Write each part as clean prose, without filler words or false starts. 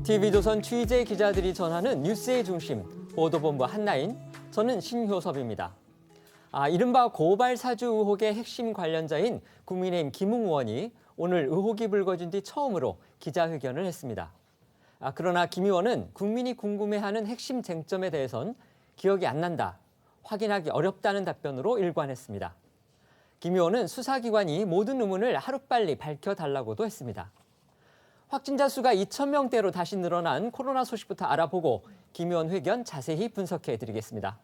TV조선 취재 기자들이 전하는 뉴스의 중심, 보도본부 한나인, 저는 신효섭입니다. 이른바 고발 사주 의혹의 핵심 관련자인 국민의힘 김웅 의원이 오늘 의혹이 불거진 뒤 처음으로 기자회견을 했습니다. 그러나 김 의원은 국민이 궁금해하는 핵심 쟁점에 대해선 기억이 안 난다, 확인하기 어렵다는 답변으로 일관했습니다. 김 의원은 수사기관이 모든 의문을 하루빨리 밝혀달라고도 했습니다. 확진자 수가 2,000명대로 다시 늘어난 코로나 소식부터 알아보고 김 의원 회견 자세히 분석해 드리겠습니다.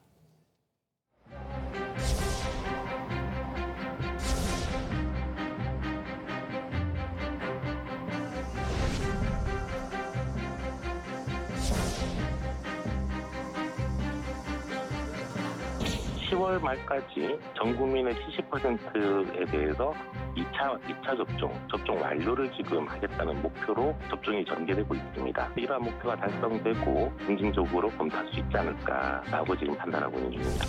10월 말까지 전 국민의 70%에 대해서 2차 접종 완료를 지금 하겠다는 목표로 접종이 전개되고 있습니다. 이러한 목표가 달성되고 긍정적으로 검토할 수 있지 않을까라고 지금 판단하고 있는 중입니다.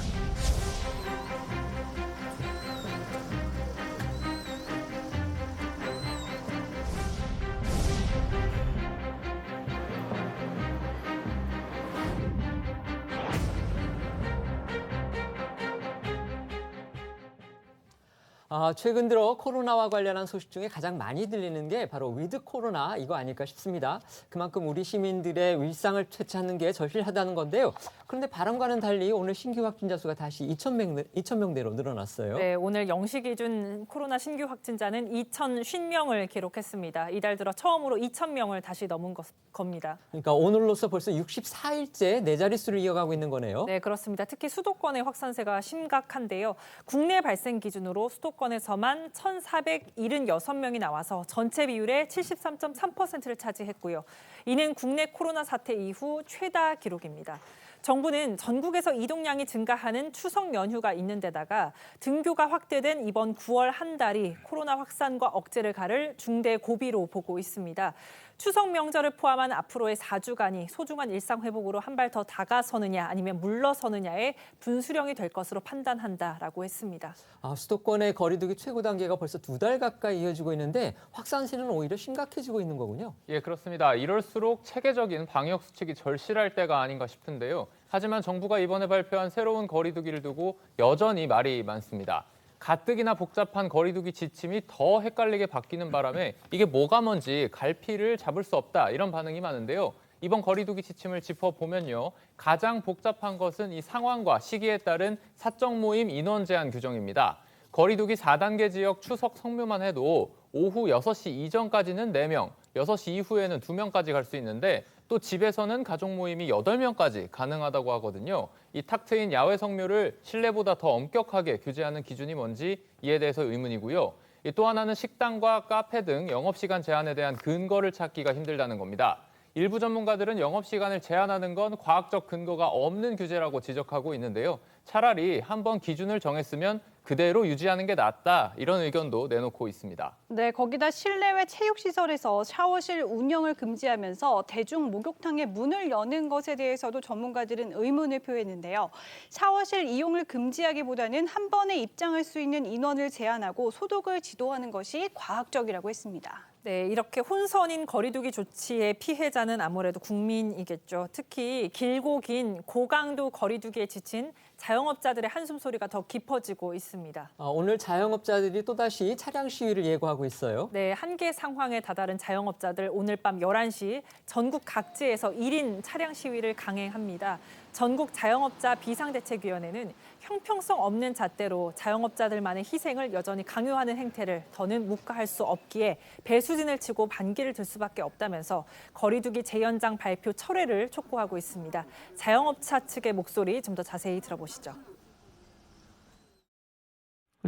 최근 들어 코로나와 관련한 소식 중에 가장 많이 들리는 게 바로 위드 코로나 이거 아닐까 싶습니다. 그만큼 우리 시민들의 일상을 되찾는 게 절실하다는 건데요. 그런데 바람과는 달리 오늘 신규 확진자 수가 다시 2,000명대로 늘어났어요. 네, 오늘 0시 기준 코로나 신규 확진자는 2,050명을 기록했습니다. 이달 들어 처음으로 2,000명을 다시 넘은 겁니다. 그러니까 오늘로서 벌써 64일째 네 자릿수를 이어가고 있는 거네요. 네, 그렇습니다. 특히 수도권의 확산세가 심각한데요. 국내 발생 기준으로 수도권에서만 1,476명이 나와서 전체 비율의 73.3%를 차지했고요. 이는 국내 코로나 사태 이후 최다 기록입니다. 정부는 전국에서 이동량이 증가하는 추석 연휴가 있는 데다가 등교가 확대된 이번 9월 한 달이 코로나 확산과 억제를 가를 중대 고비로 보고 있습니다. 추석 명절을 포함한 앞으로의 4주간이 소중한 일상 회복으로 한 발 더 다가서느냐 아니면 물러서느냐의 분수령이 될 것으로 판단한다라고 했습니다. 수도권의 거리 두기 최고 단계가 벌써 2달 가까이 이어지고 있는데 확산세는 오히려 심각해지고 있는 거군요. 예, 그렇습니다. 이럴수록 체계적인 방역 수칙이 절실할 때가 아닌가 싶은데요. 하지만 정부가 이번에 발표한 새로운 거리 두기를 두고 여전히 말이 많습니다. 가뜩이나 복잡한 거리두기 지침이 더 헷갈리게 바뀌는 바람에 이게 뭐가 뭔지 갈피를 잡을 수 없다 이런 반응이 많은데요. 이번 거리두기 지침을 짚어보면요. 가장 복잡한 것은 이 상황과 시기에 따른 사적 모임 인원 제한 규정입니다. 거리두기 4단계 지역 추석 성묘만 해도 오후 6시 이전까지는 4명, 6시 이후에는 2명까지 갈 수 있는데 또 집에서는 가족 모임이 8명까지 가능하다고 하거든요. 이 탁 트인 야외 성묘를 실내보다 더 엄격하게 규제하는 기준이 뭔지 이에 대해서 의문이고요. 또 하나는 식당과 카페 등 영업시간 제한에 대한 근거를 찾기가 힘들다는 겁니다. 일부 전문가들은 영업시간을 제한하는 건 과학적 근거가 없는 규제라고 지적하고 있는데요. 차라리 한번 기준을 정했으면 그대로 유지하는 게 낫다 이런 의견도 내놓고 있습니다. 네, 거기다 실내외 체육시설에서 샤워실 운영을 금지하면서 대중 목욕탕의 문을 여는 것에 대해서도 전문가들은 의문을 표했는데요. 샤워실 이용을 금지하기보다는 한 번에 입장할 수 있는 인원을 제한하고 소독을 지도하는 것이 과학적이라고 했습니다. 네, 이렇게 혼선인 거리두기 조치의 피해자는 아무래도 국민이겠죠. 특히 길고 긴 고강도 거리두기에 지친 자영업자들의 한숨 소리가 더 깊어지고 있습니다. 오늘 자영업자들이 또다시 차량 시위를 예고하고 있어요. 네, 한계 상황에 다다른 자영업자들 오늘 밤 11시 전국 각지에서 1인 차량 시위를 강행합니다. 전국 자영업자 비상대책위원회는 형평성 없는 잣대로 자영업자들만의 희생을 여전히 강요하는 행태를 더는 묵과할 수 없기에 배수진을 치고 반기를 들 수밖에 없다면서 거리두기 재연장 발표 철회를 촉구하고 있습니다. 자영업자 측의 목소리 좀 더 자세히 들어보시죠.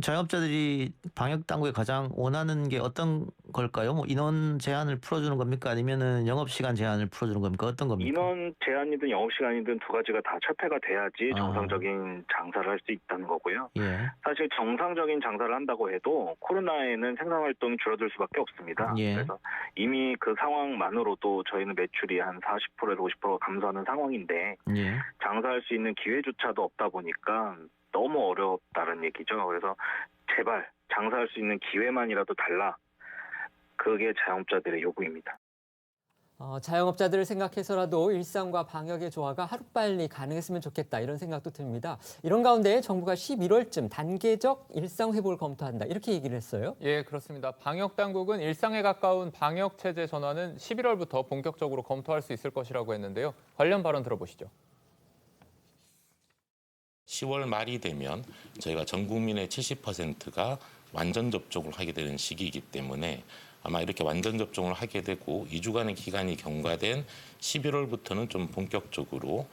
자영업자들이 방역 당국에 가장 원하는 게 어떤 걸까요? 뭐 인원 제한을 풀어주는 겁니까? 아니면은 영업 시간 제한을 풀어주는 겁니까? 어떤 겁니까? 인원 제한이든 영업 시간이든 두 가지가 다 철폐가 돼야지 정상적인 장사를 할 수 있다는 거고요. 예. 사실 정상적인 장사를 한다고 해도 코로나에는 생산 활동이 줄어들 수밖에 없습니다. 예. 그래서 이미 그 상황만으로도 저희는 매출이 한 40%에서 50% 감소하는 상황인데 예. 장사할 수 있는 기회조차도 없다 보니까 너무 어렵다는 얘기죠. 그래서 제발 장사할 수 있는 기회만이라도 달라. 그게 자영업자들의 요구입니다. 자영업자들을 생각해서라도 일상과 방역의 조화가 하루빨리 가능했으면 좋겠다 이런 생각도 듭니다. 이런 가운데 정부가 11월쯤 단계적 일상 회복을 검토한다 이렇게 얘기를 했어요. 예, 그렇습니다. 방역 당국은 일상에 가까운 방역 체제 전환은 11월부터 본격적으로 검토할 수 있을 것이라고 했는데요. 관련 발언 들어보시죠. 10월 말이 되면 저희가 전 국민의 70%가 완전 접종을 하게 되는 시기이기 때문에 아마 이렇게 완전 접종을 하게 되고 2주간의 기간이 경과된 11월부터는 좀 본격적으로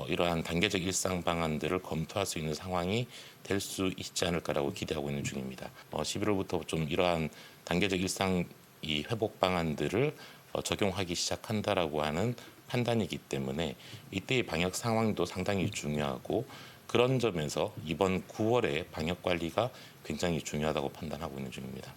이러한 단계적 일상 방안들을 검토할 수 있는 상황이 될 수 있지 않을까라고 기대하고 있는 중입니다. 11월부터 좀 이러한 단계적 일상 이 회복 방안들을 적용하기 시작한다라고 하는 판단이기 때문에 이때의 방역 상황도 상당히 중요하고 그런 점에서 이번 9월의 방역 관리가 굉장히 중요하다고 판단하고 있는 중입니다.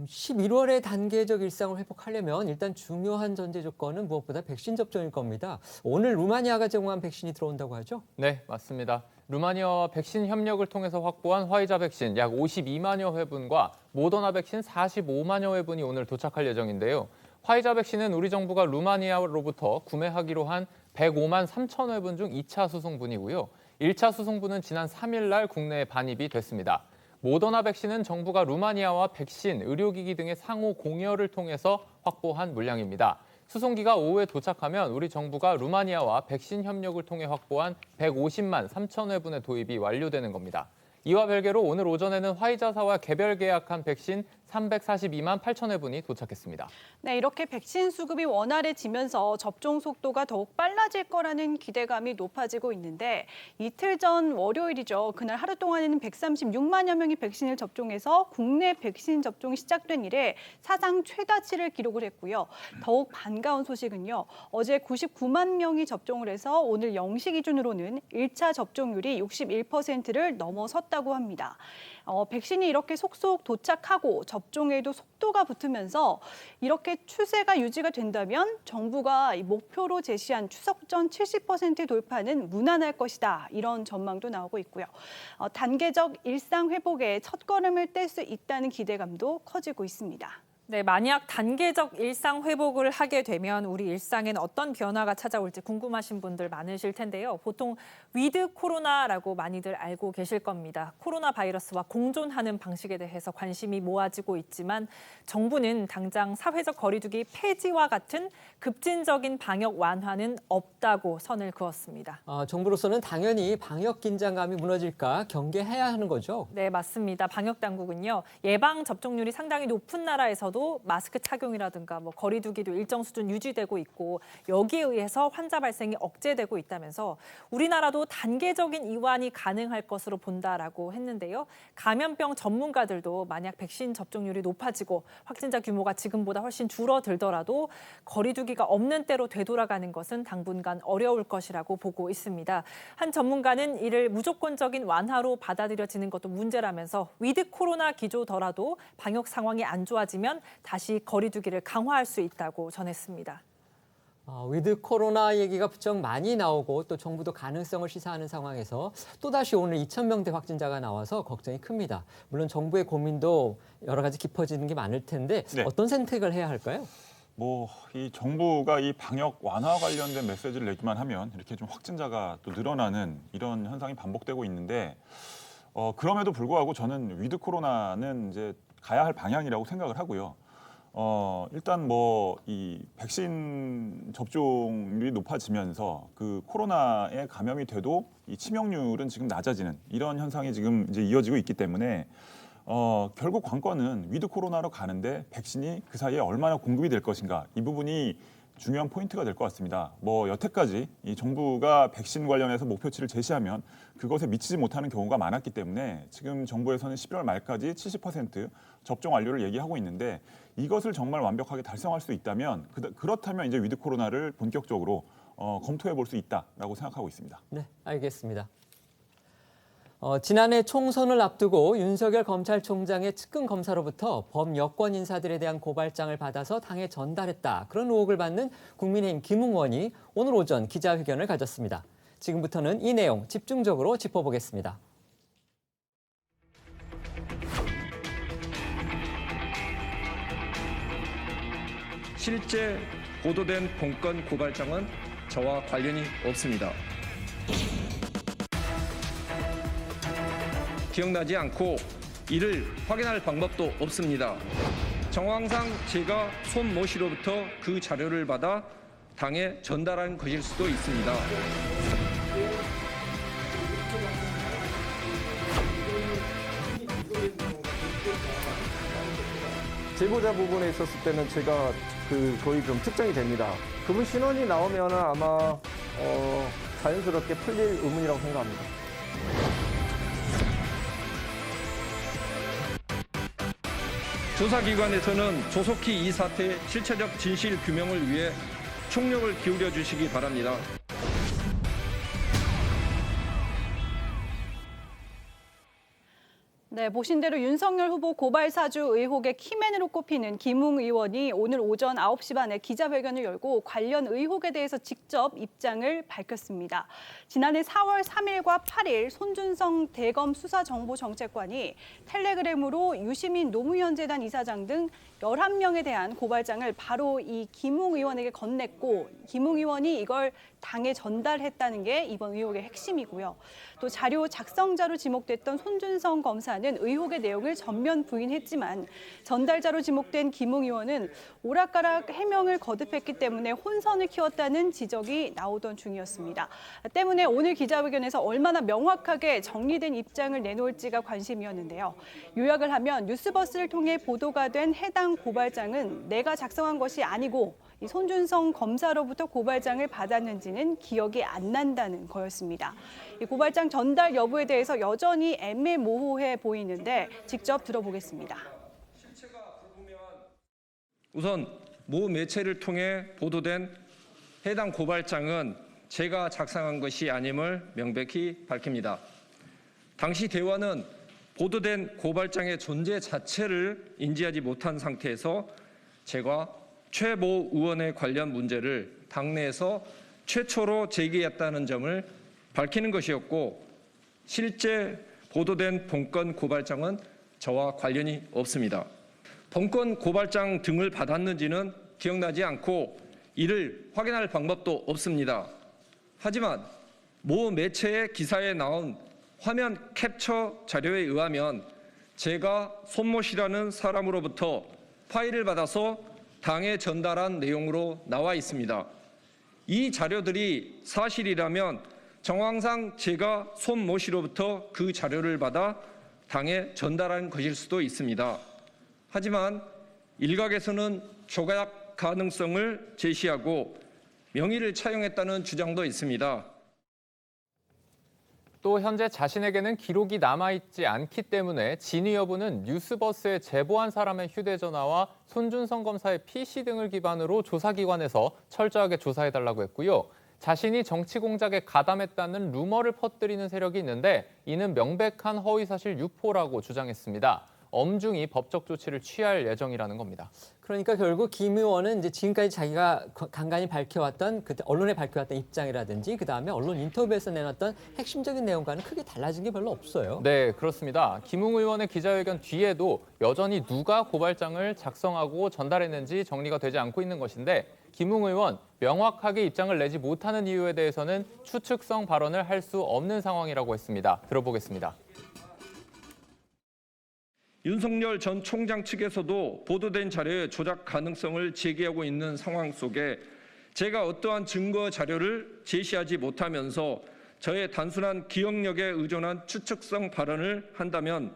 11월에 단계적 일상을 회복하려면 일단 중요한 전제 조건은 무엇보다 백신 접종일 겁니다. 오늘 루마니아가 제공한 백신이 들어온다고 하죠? 네, 맞습니다. 루마니아와 백신 협력을 통해서 확보한 화이자 백신 약 52만여 회분과 모더나 백신 45만여 회분이 오늘 도착할 예정인데요. 화이자 백신은 우리 정부가 루마니아로부터 구매하기로 한 105만 3천 회분 중 2차 수송분이고요. 1차 수송분은 지난 3일 날 국내에 반입이 됐습니다. 모더나 백신은 정부가 루마니아와 백신, 의료기기 등의 상호 공여를 통해서 확보한 물량입니다. 수송기가 오후에 도착하면 우리 정부가 루마니아와 백신 협력을 통해 확보한 150만 3천 회분의 도입이 완료되는 겁니다. 이와 별개로 오늘 오전에는 화이자사와 개별 계약한 백신 342만 8천 회분이 도착했습니다. 네, 이렇게 백신 수급이 원활해지면서 접종 속도가 더욱 빨라질 거라는 기대감이 높아지고 있는데 이틀 전 월요일이죠. 그날 하루 동안에는 136만여 명이 백신을 접종해서 국내 백신 접종이 시작된 이래 사상 최다치를 기록을 했고요. 더욱 반가운 소식은요. 어제 99만 명이 접종을 해서 오늘 0시 기준으로는 1차 접종률이 61%를 넘어섰다고 합니다. 백신이 이렇게 속속 도착하고 접종에도 속도가 붙으면서 이렇게 추세가 유지가 된다면 정부가 목표로 제시한 추석 전 70% 돌파는 무난할 것이다. 이런 전망도 나오고 있고요. 단계적 일상 회복에 첫걸음을 뗄 수 있다는 기대감도 커지고 있습니다. 네, 만약 단계적 일상 회복을 하게 되면 우리 일상에는 어떤 변화가 찾아올지 궁금하신 분들 많으실 텐데요. 보통 위드 코로나라고 많이들 알고 계실 겁니다. 코로나 바이러스와 공존하는 방식에 대해서 관심이 모아지고 있지만 정부는 당장 사회적 거리두기 폐지와 같은 급진적인 방역 완화는 없다고 선을 그었습니다. 정부로서는 당연히 방역 긴장감이 무너질까 경계해야 하는 거죠? 네, 맞습니다. 방역 당국은요. 예방 접종률이 상당히 높은 나라에서도 마스크 착용이라든가 거리두기도 일정 수준 유지되고 있고 여기에 의해서 환자 발생이 억제되고 있다면서 우리나라도 단계적인 이완이 가능할 것으로 본다라고 했는데요. 감염병 전문가들도 만약 백신 접종률이 높아지고 확진자 규모가 지금보다 훨씬 줄어들더라도 거리두기가 없는 때로 되돌아가는 것은 당분간 어려울 것이라고 보고 있습니다. 한 전문가는 이를 무조건적인 완화로 받아들여지는 것도 문제라면서 위드 코로나 기조더라도 방역 상황이 안 좋아지면 다시 거리두기를 강화할 수 있다고 전했습니다. 위드 코로나 얘기가 부쩍 많이 나오고 또 정부도 가능성을 시사하는 상황에서 또다시 오늘 2,000명대 확진자가 나와서 걱정이 큽니다. 물론 정부의 고민도 여러 가지 깊어지는 게 많을 텐데 네. 어떤 선택을 해야 할까요? 이 정부가 이 방역 완화 관련된 메시지를 내기만 하면 이렇게 좀 확진자가 또 늘어나는 이런 현상이 반복되고 있는데 그럼에도 불구하고 저는 위드 코로나는 이제 가야 할 방향이라고 생각을 하고요. 일단 이 백신 접종률이 높아지면서 그 코로나에 감염이 돼도 이 치명률은 지금 낮아지는 이런 현상이 지금 이제 이어지고 있기 때문에 결국 관건은 위드 코로나로 가는데 백신이 그 사이에 얼마나 공급이 될 것인가 이 부분이 중요한 포인트가 될 것 같습니다. 여태까지 이 정부가 백신 관련해서 목표치를 제시하면 그것에 미치지 못하는 경우가 많았기 때문에 지금 정부에서는 11월 말까지 70% 접종 완료를 얘기하고 있는데 이것을 정말 완벽하게 달성할 수 있다면 그렇다면 이제 위드 코로나를 본격적으로 검토해 볼 수 있다라고 생각하고 있습니다. 네, 알겠습니다. 지난해 총선을 앞두고 윤석열 검찰총장의 측근 검사로부터 범여권 인사들에 대한 고발장을 받아서 당에 전달했다. 그런 의혹을 받는 국민의힘 김웅 의원이 오늘 오전 기자회견을 가졌습니다. 지금부터는 이 내용 집중적으로 짚어보겠습니다. 실제 보도된 본건 고발장은 저와 관련이 없습니다. 기억나지 않고 이를 확인할 방법도 없습니다. 정황상 제가 손모 씨로부터 그 자료를 받아 당에 전달한 것일 수도 있습니다. 제보자 부분에 있었을 때는 제가 거의 좀 특정이 됩니다. 그분 신원이 나오면 아마 자연스럽게 풀릴 의문이라고 생각합니다. 조사기관에서는 조속히 이 사태의 실체적 진실 규명을 위해 총력을 기울여 주시기 바랍니다. 네, 보신 대로 윤석열 후보 고발 사주 의혹의 키맨으로 꼽히는 김웅 의원이 오늘 오전 9시 반에 기자회견을 열고 관련 의혹에 대해서 직접 입장을 밝혔습니다. 지난해 4월 3일과 8일 손준성 대검 수사정보정책관이 텔레그램으로 유시민 노무현 재단 이사장 등 11명에 대한 고발장을 바로 이 김웅 의원에게 건넸고 김웅 의원이 이걸 당에 전달했다는 게 이번 의혹의 핵심이고요. 또 자료 작성자로 지목됐던 손준성 검사는 의혹의 내용을 전면 부인했지만 전달자로 지목된 김웅 의원은 오락가락 해명을 거듭했기 때문에 혼선을 키웠다는 지적이 나오던 중이었습니다. 때문에 오늘 기자회견에서 얼마나 명확하게 정리된 입장을 내놓을지가 관심이었는데요. 요약을 하면 뉴스버스를 통해 보도가 된 해당 고발장은 내가 작성한 것이 아니고 이 손준성 검사로부터 고발장을 받았는지는 기억이 안 난다는 거였습니다. 이 고발장 전달 여부에 대해서 여전히 애매모호해 보이는데 직접 들어보겠습니다. 우선 모 매체를 통해 보도된 해당 고발장은 제가 작성한 것이 아님을 명백히 밝힙니다. 당시 대화는 보도된 고발장의 존재 자체를 인지하지 못한 상태에서 제가 최모 의원의 관련 문제를 당내에서 최초로 제기했다는 점을 밝히는 것이었고 실제 보도된 본건 고발장은 저와 관련이 없습니다. 본건 고발장 등을 받았는지는 기억나지 않고 이를 확인할 방법도 없습니다. 하지만 모 매체의 기사에 나온 화면 캡처 자료에 의하면 제가 손모 씨라는 사람으로부터 파일을 받아서 당에 전달한 내용으로 나와 있습니다. 이 자료들이 사실이라면 정황상 제가 손모 씨로부터 그 자료를 받아 당에 전달한 것일 수도 있습니다. 하지만 일각에서는 조작 가능성을 제시하고 명의를 차용했다는 주장도 있습니다. 또 현재 자신에게는 기록이 남아있지 않기 때문에 진위 여부는 뉴스버스에 제보한 사람의 휴대전화와 손준성 검사의 PC 등을 기반으로 조사기관에서 철저하게 조사해달라고 했고요. 자신이 정치 공작에 가담했다는 루머를 퍼뜨리는 세력이 있는데 이는 명백한 허위사실 유포라고 주장했습니다. 엄중히 법적 조치를 취할 예정이라는 겁니다. 그러니까 결국 김 의원은 이제 지금까지 자기가 간간히 밝혀왔던 그때 언론에 밝혀왔던 입장이라든지 그다음에 언론 인터뷰에서 내놨던 핵심적인 내용과는 크게 달라진 게 별로 없어요. 네, 그렇습니다. 김웅 의원의 기자회견 뒤에도 여전히 누가 고발장을 작성하고 전달했는지 정리가 되지 않고 있는 것인데 김웅 의원 명확하게 입장을 내지 못하는 이유에 대해서는 추측성 발언을 할 수 없는 상황이라고 했습니다. 들어보겠습니다. 윤석열 전 총장 측에서도 보도된 자료의 조작 가능성을 제기하고 있는 상황 속에 제가 어떠한 증거 자료를 제시하지 못하면서 저의 단순한 기억력에 의존한 추측성 발언을 한다면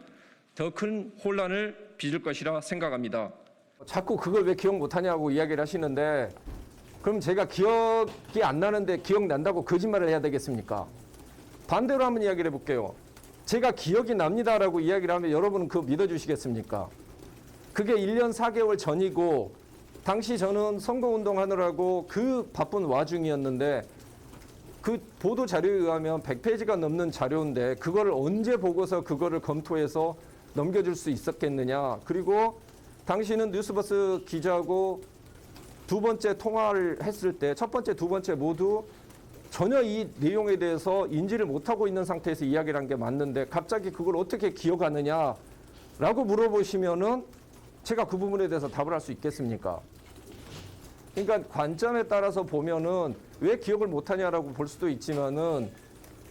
더 큰 혼란을 빚을 것이라 생각합니다. 자꾸 그걸 왜 기억 못하냐고 이야기를 하시는데 그럼 제가 기억이 안 나는데 기억난다고 거짓말을 해야 되겠습니까? 반대로 한번 이야기를 해볼게요. 제가 기억이 납니다라고 이야기를 하면 여러분은 그거 믿어주시겠습니까? 그게 1년 4개월 전이고 당시 저는 선거운동하느라고 그 바쁜 와중이었는데 그 보도 자료에 의하면 100페이지가 넘는 자료인데 그거를 언제 보고서 그거를 검토해서 넘겨줄 수 있었겠느냐. 그리고 당시는 뉴스버스 기자하고 두 번째 통화를 했을 때 첫 번째, 두 번째 모두 전혀 이 내용에 대해서 인지를 못하고 있는 상태에서 이야기를 한 게 맞는데 갑자기 그걸 어떻게 기억하느냐라고 물어보시면은 제가 그 부분에 대해서 답을 할 수 있겠습니까? 그러니까 관점에 따라서 보면은 왜 기억을 못하냐라고 볼 수도 있지만은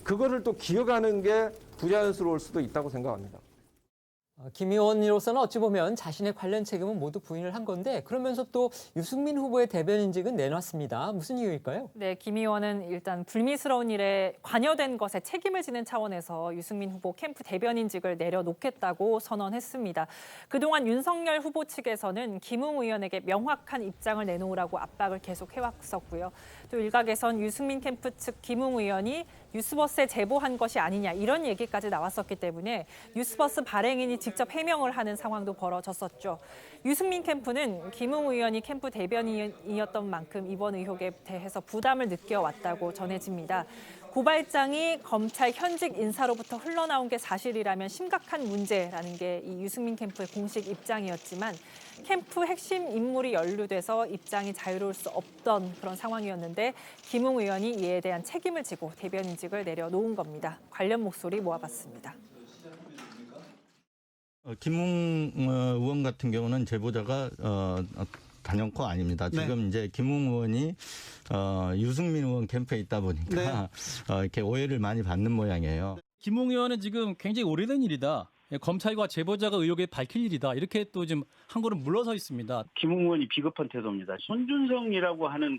그거를 또 기억하는 게 부자연스러울 수도 있다고 생각합니다. 김 의원으로서는 어찌 보면 자신의 관련 책임은 모두 부인을 한 건데 그러면서 또 유승민 후보의 대변인직은 내놨습니다. 무슨 이유일까요? 네, 김 의원은 일단 불미스러운 일에 관여된 것에 책임을 지는 차원에서 유승민 후보 캠프 대변인직을 내려놓겠다고 선언했습니다. 그동안 윤석열 후보 측에서는 김웅 의원에게 명확한 입장을 내놓으라고 압박을 계속 해왔었고요. 또 일각에선 유승민 캠프 측 김웅 의원이 뉴스버스에 제보한 것이 아니냐 이런 얘기까지 나왔었기 때문에 뉴스버스 발행인이 직접 해명을 하는 상황도 벌어졌었죠. 유승민 캠프는 김웅 의원이 캠프 대변인이었던 만큼 이번 의혹에 대해서 부담을 느껴왔다고 전해집니다. 고발장이 검찰 현직 인사로부터 흘러나온 게 사실이라면 심각한 문제라는 게 이 유승민 캠프의 공식 입장이었지만 캠프 핵심 인물이 연루돼서 입장이 자유로울 수 없던 그런 상황이었는데 김웅 의원이 이에 대한 책임을 지고 대변인직을 내려놓은 겁니다. 관련 목소리 모아봤습니다. 김웅 의원 같은 경우는 제보자가 단연코 아닙니다. 지금 이제 김웅 의원이 유승민 의원 캠프에 있다 보니까 이렇게 오해를 많이 받는 모양이에요. 김웅 의원은 지금 굉장히 오래된 일이다. 검찰과 제보자가 의혹에 밝힐 일이다. 이렇게 또 지금 한 걸음 물러서 있습니다. 김웅 의원이 비겁한 태도입니다. 손준성이라고 하는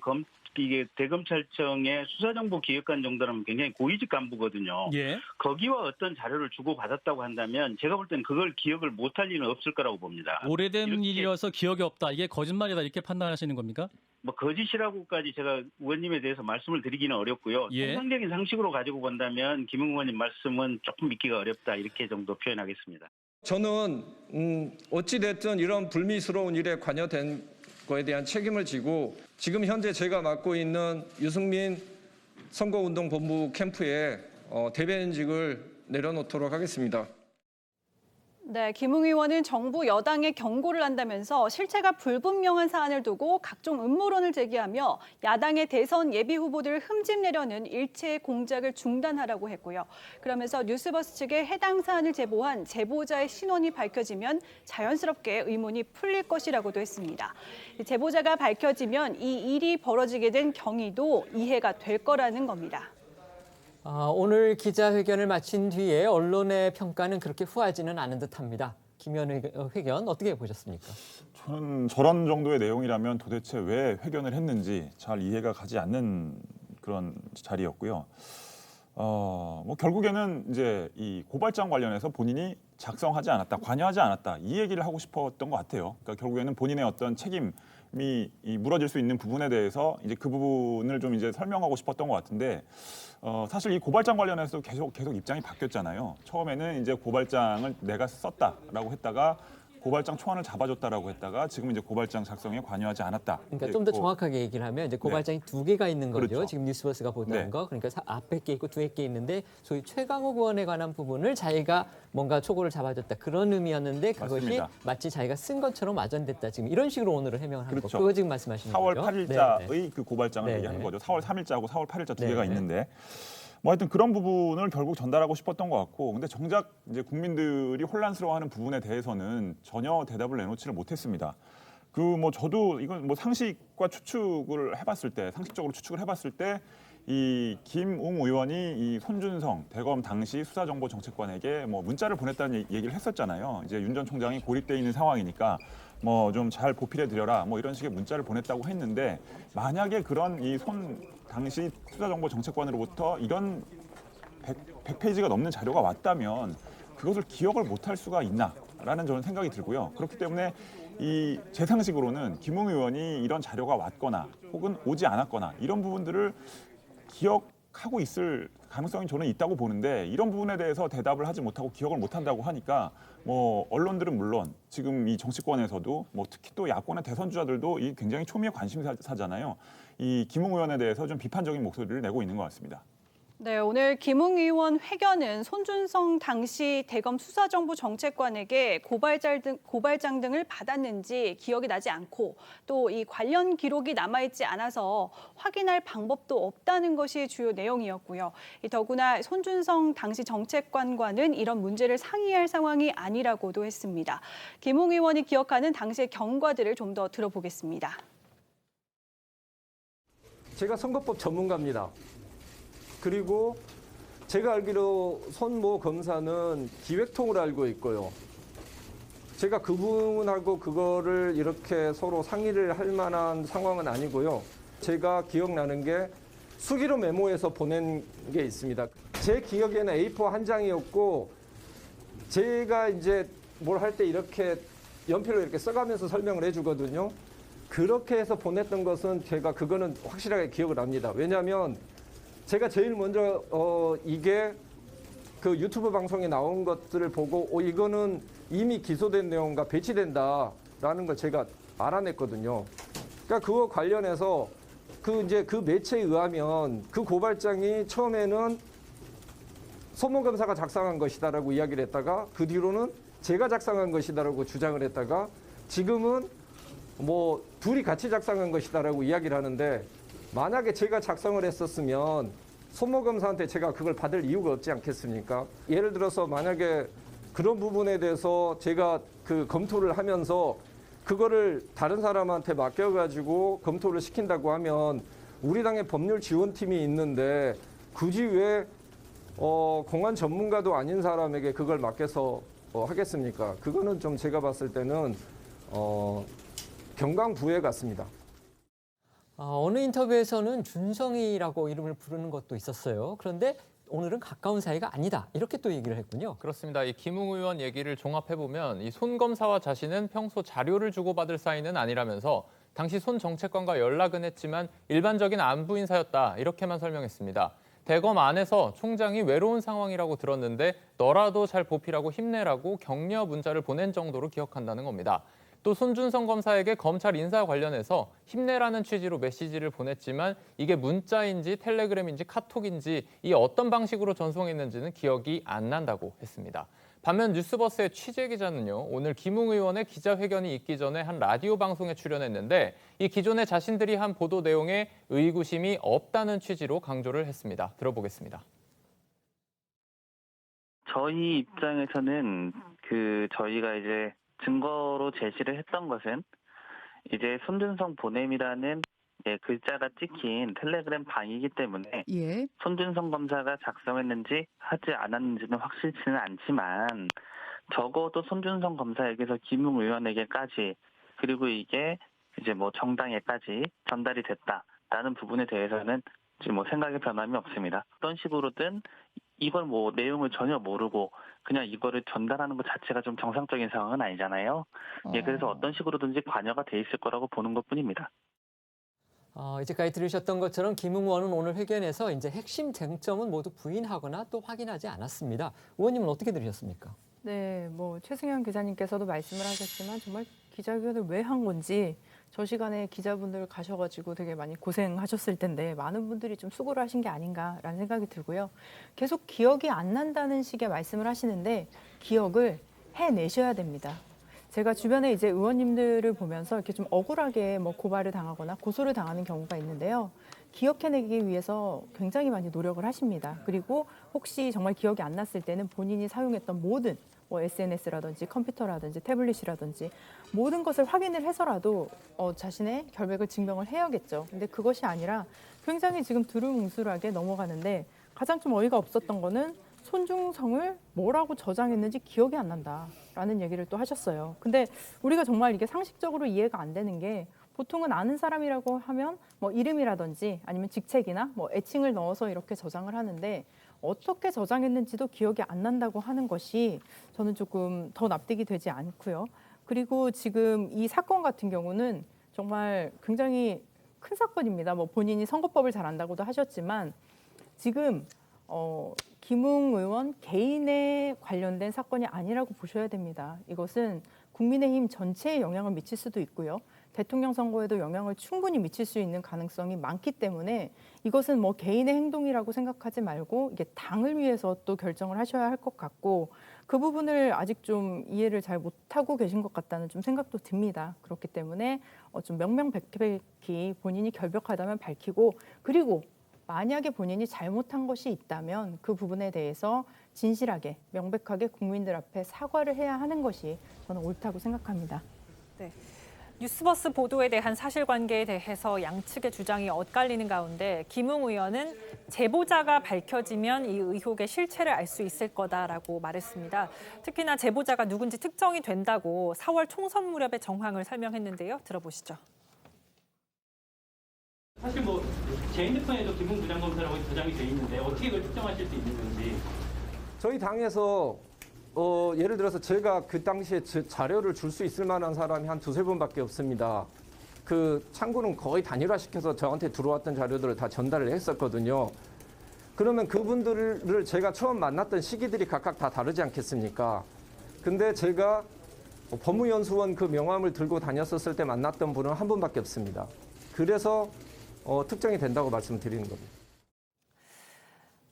이게 대검찰청의 수사정보기획관 정도라면 굉장히 고위직 간부거든요. 예. 거기와 어떤 자료를 주고받았다고 한다면 제가 볼 때는 그걸 기억을 못할 리는 없을 거라고 봅니다. 오래된 일이어서 기억이 없다. 이게 거짓말이다. 이렇게 판단하시는 겁니까? 뭐 거짓이라고까지 제가 의원님에 대해서 말씀을 드리기는 어렵고요. 예. 통상적인 상식으로 가지고 본다면 김웅 의원님 말씀은 조금 믿기가 어렵다 이렇게 정도 표현하겠습니다. 저는 어찌됐든 이런 불미스러운 일에 관여된 거에 대한 책임을 지고 지금 현재 제가 맡고 있는 유승민 선거운동본부 캠프에 대변인직을 내려놓도록 하겠습니다. 네, 김웅 의원은 정부 여당에 경고를 한다면서 실체가 불분명한 사안을 두고 각종 음모론을 제기하며 야당의 대선 예비 후보들을 흠집내려는 일체의 공작을 중단하라고 했고요. 그러면서 뉴스버스 측에 해당 사안을 제보한 제보자의 신원이 밝혀지면 자연스럽게 의문이 풀릴 것이라고도 했습니다. 제보자가 밝혀지면 이 일이 벌어지게 된 경위도 이해가 될 거라는 겁니다. 오늘 기자회견을 마친 뒤에 언론의 평가는 그렇게 후하지는 않은 듯합니다. 김 의원 회견 어떻게 보셨습니까? 저는 저런 정도의 내용이라면 도대체 왜 회견을 했는지 잘 이해가 가지 않는 그런 자리였고요. 뭐 결국에는 이제 이 고발장 관련해서 본인이 작성하지 않았다, 관여하지 않았다 이 얘기를 하고 싶었던 것 같아요. 그러니까 결국에는 본인의 어떤 책임이 물어질 수 있는 부분에 대해서 이제 그 부분을 좀 이제 설명하고 싶었던 것 같은데 사실 이 고발장 관련해서 계속 입장이 바뀌었잖아요. 처음에는 이제 고발장을 내가 썼다라고 했다가 고발장 초안을 잡아줬다라고 했다가 지금 이제 고발장 작성에 관여하지 않았다. 그러니까 좀 더 정확하게 얘기를 하면 이제 고발장이 두 개가 있는 거죠. 그렇죠. 지금 뉴스버스가 보도한 거. 그러니까 앞에 게 있고 뒤에 게 있는데 소위 최강욱 의원에 관한 부분을 자기가 뭔가 초고를 잡아줬다. 그런 의미였는데 그것이 맞습니다. 마치 자기가 쓴 것처럼 와전됐다. 지금 이런 식으로 오늘은 해명을 한 그렇죠. 거. 그거 지금 말씀하시는 4월 거죠? 8일자의 그 고발장을 네네. 얘기하는 거죠. 4월 3일자하고 4월 8일자 두 개가 네네. 있는데 뭐 하여튼 그런 부분을 결국 전달하고 싶었던 것 같고 근데 정작 이제 국민들이 혼란스러워하는 부분에 대해서는 전혀 대답을 내놓지를 못했습니다. 그 뭐 저도 이건 뭐 상식과 추측을 해봤을 때 상식적으로 추측을 해봤을 때 이 김웅 의원이 이 손준성 대검 당시 수사정보정책관에게 뭐 문자를 보냈다는 얘기를 했었잖아요. 이제 윤 전 총장이 고립돼 있는 상황이니까 뭐 좀 잘 보필해 드려라 뭐 이런 식의 문자를 보냈다고 했는데 만약에 그런 이 당시 수사정보정책관으로부터 이런 100페이지가 넘는 자료가 왔다면 그것을 기억을 못할 수가 있나라는 저는 생각이 들고요. 그렇기 때문에 제 상식으로는 김웅 의원이 이런 자료가 왔거나 혹은 오지 않았거나 이런 부분들을 기억하고 있을 가능성이 저는 있다고 보는데 이런 부분에 대해서 대답을 하지 못하고 기억을 못한다고 하니까 뭐 언론들은 물론 지금 이 정치권에서도 뭐 특히 또 야권의 대선 주자들도 이 굉장히 초미의 관심사잖아요. 이 김웅 의원에 대해서 좀 비판적인 목소리를 내고 있는 것 같습니다. 네, 오늘 김웅 의원 회견은 손준성 당시 대검 수사정보정책관에게 고발장 등을 받았는지 기억이 나지 않고 또 이 관련 기록이 남아있지 않아서 확인할 방법도 없다는 것이 주요 내용이었고요. 더구나 손준성 당시 정책관과는 이런 문제를 상의할 상황이 아니라고도 했습니다. 김웅 의원이 기억하는 당시의 경과들을 좀 더 들어보겠습니다. 제가 선거법 전문가입니다. 그리고 제가 알기로 손모 검사는 기획통을 알고 있고요. 제가 그분하고 그거를 이렇게 서로 상의를 할 만한 상황은 아니고요. 제가 기억나는 게 수기로 메모해서 보낸 게 있습니다. 제 기억에는 A4 한 장이었고 제가 이제 뭘 할 때 이렇게 연필로 이렇게 써가면서 설명을 해주거든요. 그렇게 해서 보냈던 것은 제가 그거는 확실하게 기억을 합니다. 왜냐하면 제가 제일 먼저 이게 그 유튜브 방송에 나온 것들을 보고 이거는 이미 기소된 내용과 배치된다라는 걸 제가 알아냈거든요. 그러니까 그거 관련해서 그 매체에 의하면 그 고발장이 처음에는 손모 검사가 작성한 것이다라고 이야기를 했다가 그 뒤로는 제가 작성한 것이다라고 주장을 했다가 지금은 뭐 둘이 같이 작성한 것이다라고 이야기를 하는데 만약에 제가 작성을 했었으면 손모 검사한테 제가 그걸 받을 이유가 없지 않겠습니까? 예를 들어서 만약에 그런 부분에 대해서 제가 그 검토를 하면서 그거를 다른 사람한테 맡겨가지고 검토를 시킨다고 하면 우리 당의 법률 지원팀이 있는데 굳이 왜 공안 전문가도 아닌 사람에게 그걸 맡겨서 하겠습니까? 그거는 좀 제가 봤을 때는 경강부회 같습니다. 어느 인터뷰에서는 준성이라고 이름을 부르는 것도 있었어요. 그런데 오늘은 가까운 사이가 아니다. 이렇게 또 얘기를 했군요. 그렇습니다. 이 김웅 의원 얘기를 종합해보면 이 손 검사와 자신은 평소 자료를 주고받을 사이는 아니라면서 당시 손 정책관과 연락은 했지만 일반적인 안부 인사였다. 이렇게만 설명했습니다. 대검 안에서 총장이 외로운 상황이라고 들었는데 너라도 잘 보필하고 힘내라고 격려 문자를 보낸 정도로 기억한다는 겁니다. 또 손준성 검사에게 검찰 인사 관련해서 힘내라는 취지로 메시지를 보냈지만 이게 문자인지 텔레그램인지 카톡인지 이 어떤 방식으로 전송했는지는 기억이 안 난다고 했습니다. 반면 뉴스버스의 취재 기자는요, 오늘 김웅 의원의 기자회견이 있기 전에 한 라디오 방송에 출연했는데 이 기존에 자신들이 한 보도 내용에 의구심이 없다는 취지로 강조를 했습니다. 들어보겠습니다. 저희 입장에서는 저희가 이제 증거로 제시를 했던 것은 이제 손준성 보냄이라는 글자가 찍힌 텔레그램 방이기 때문에 손준성 검사가 작성했는지 하지 않았는지는 확실치는 않지만 적어도 손준성 검사에게서 김웅 의원에게까지 그리고 이게 이제 뭐 정당에까지 전달이 됐다라는 부분에 대해서는 지금 뭐 생각의 변함이 없습니다. 어떤 식으로든 이걸 뭐 내용을 전혀 모르고 그냥 이거를 전달하는 것 자체가 좀 정상적인 상황은 아니잖아요. 그래서 어떤 식으로든지 관여가 돼 있을 거라고 보는 것뿐입니다. 이제까지 들으셨던 것처럼 김웅 의원은 오늘 회견에서 이제 핵심 쟁점은 모두 부인하거나 또 확인하지 않았습니다. 의원님은 어떻게 들으셨습니까? 네, 뭐 최승현 기자님께서도 말씀을 하셨지만 정말 기자회견을 왜 한 건지 저 시간에 기자분들 가셔가지고 되게 많이 고생하셨을 텐데 많은 분들이 좀 수고를 하신 게 아닌가라는 생각이 들고요. 계속 기억이 안 난다는 식의 말씀을 하시는데 기억을 해내셔야 됩니다. 제가 주변에 이제 의원님들을 보면서 이렇게 좀 억울하게 뭐 고발을 당하거나 고소를 당하는 경우가 있는데요. 기억해내기 위해서 굉장히 많이 노력을 하십니다. 그리고 혹시 정말 기억이 안 났을 때는 본인이 사용했던 모든 뭐 SNS라든지 컴퓨터라든지 태블릿이라든지 모든 것을 확인을 해서라도 자신의 결백을 증명을 해야겠죠. 근데 그것이 아니라 굉장히 지금 두루뭉술하게 넘어가는데 가장 좀 어이가 없었던 거는 손준성을 뭐라고 저장했는지 기억이 안 난다라는 얘기를 또 하셨어요. 근데 우리가 정말 이게 상식적으로 이해가 안 되는 게 보통은 아는 사람이라고 하면 뭐 이름이라든지 아니면 직책이나 뭐 애칭을 넣어서 이렇게 저장을 하는데 어떻게 저장했는지도 기억이 안 난다고 하는 것이 저는 조금 더 납득이 되지 않고요. 그리고 지금 이 사건 같은 경우는 정말 굉장히 큰 사건입니다. 뭐 본인이 선거법을 잘 안다고도 하셨지만 지금 김웅 의원 개인에 관련된 사건이 아니라고 보셔야 됩니다. 이것은 국민의힘 전체에 영향을 미칠 수도 있고요. 대통령 선거에도 영향을 충분히 미칠 수 있는 가능성이 많기 때문에 이것은 뭐 개인의 행동이라고 생각하지 말고 이게 당을 위해서 또 결정을 하셔야 할 것 같고 그 부분을 아직 좀 이해를 잘 못하고 계신 것 같다는 좀 생각도 듭니다. 그렇기 때문에 좀 명명백백히 본인이 결백하다면 밝히고 그리고 만약에 본인이 잘못한 것이 있다면 그 부분에 대해서 진실하게 명백하게 국민들 앞에 사과를 해야 하는 것이 저는 옳다고 생각합니다. 네. 뉴스버스 보도에 대한 사실관계에 대해서 양측의 주장이 엇갈리는 가운데 김웅 의원은 제보자가 밝혀지면 이 의혹의 실체를 알 수 있을 거다라고 말했습니다. 특히나 제보자가 누군지 특정이 된다고 4월 총선 무렵의 정황을 설명했는데요. 들어보시죠. 사실 제 핸드폰에도 김웅 부장검사라고 저장이 돼 있는데 어떻게 그걸 특정하실 수 있는 건지. 저희 당에서 예를 들어서 제가 그 당시에 자료를 줄 수 있을 만한 사람이 한 두세 분밖에 없습니다. 그 창구는 거의 단일화시켜서 저한테 들어왔던 자료들을 다 전달을 했었거든요. 그러면 그분들을 제가 처음 만났던 시기들이 각각 다 다르지 않겠습니까? 근데 제가 법무연수원 그 명함을 들고 다녔었을 때 만났던 분은 한 분밖에 없습니다. 그래서 특정이 된다고 말씀드리는 겁니다.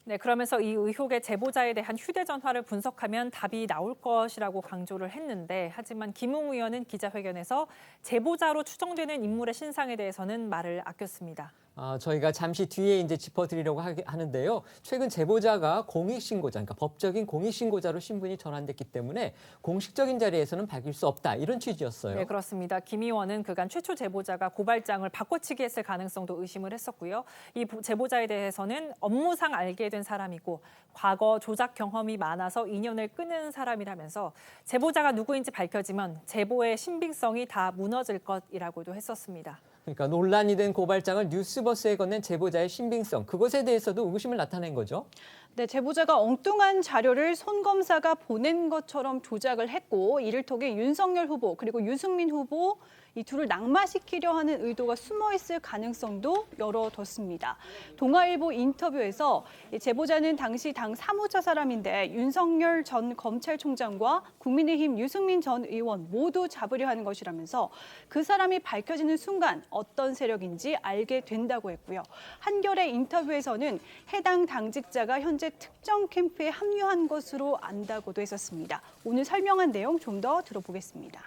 네, 그러면서 이 의혹의 제보자에 대한 휴대전화를 분석하면 답이 나올 것이라고 강조를 했는데, 하지만 김웅 의원은 기자회견에서 제보자로 추정되는 인물의 신상에 대해서는 말을 아꼈습니다. 저희가 잠시 뒤에 이제 짚어드리려고 하는데요. 최근 제보자가 공익신고자, 그러니까 법적인 공익신고자로 신분이 전환됐기 때문에 공식적인 자리에서는 밝힐 수 없다, 이런 취지였어요. 네, 그렇습니다. 김 의원은 그간 최초 제보자가 고발장을 바꿔치기 했을 가능성도 의심을 했었고요. 이 제보자에 대해서는 업무상 알게 된 사람이고 과거 조작 경험이 많아서 인연을 끊은 사람이라면서 제보자가 누구인지 밝혀지면 제보의 신빙성이 다 무너질 것이라고도 했었습니다. 그러니까 논란이 된 고발장을 뉴스버스에 건넨 제보자의 신빙성, 그것에 대해서도 의구심을 나타낸 거죠. 네, 제보자가 엉뚱한 자료를 손 검사가 보낸 것처럼 조작을 했고, 이를 통해 윤석열 후보 그리고 유승민 후보 이 둘을 낙마시키려 하는 의도가 숨어 있을 가능성도 열어뒀습니다. 동아일보 인터뷰에서 제보자는 당시 당 사무처 사람인데 윤석열 전 검찰총장과 국민의힘 유승민 전 의원 모두 잡으려 하는 것이라면서 그 사람이 밝혀지는 순간 어떤 세력인지 알게 된다고 했고요. 한겨레 인터뷰에서는 해당 당직자가 현재 특정 캠프에 합류한 것으로 안다고도 했었습니다. 오늘 설명한 내용 좀 더 들어보겠습니다.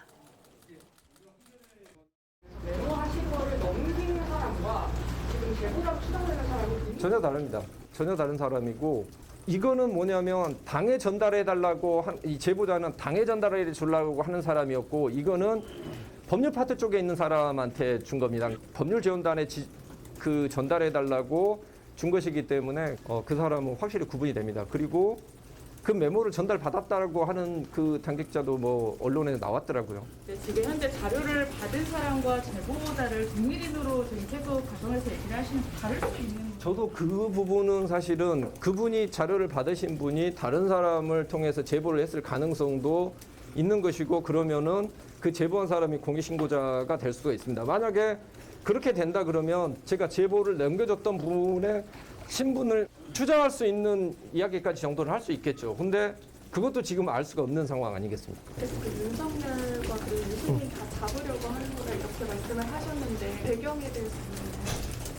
메모하신 거를 넘기는 사람과 지금 제보자로 추정되는 사람이 전혀 다릅니다. 전혀 다른 사람이고, 이거는 뭐냐면 당에 전달해달라고 이 제보자는 당에 전달해 주려고 하는 사람이었고, 이거는 법률 파트 쪽에 있는 사람한테 준 겁니다. 법률 지원단에 그 전달해달라고 준 것이기 때문에 그 사람은 확실히 구분이 됩니다. 그리고 그 메모를 전달받았다고 하는 그 당직자도 언론에 나왔더라고요. 네, 지금 현재 자료를 받은 사람과 제보자를 동일인으로 지금 계속 가정해서 얘기를 하시는 다를 수 있는. 저도 그 부분은 사실은 그분이 자료를 받으신 분이 다른 사람을 통해서 제보를 했을 가능성도 있는 것이고, 그러면은 그 제보한 사람이 공익신고자가 될 수가 있습니다. 만약에 그렇게 된다 그러면 제가 제보를 넘겨줬던 분의 신분을 추정할 수 있는 이야기까지 정도를 할 수 있겠죠. 근데 그것도 지금 알 수가 없는 상황 아니겠습니까? 그래서 그 윤석열과 그 유승민 다 잡으려고 하는 거다 이렇게 말씀을 하셨는데 배경에 대해서는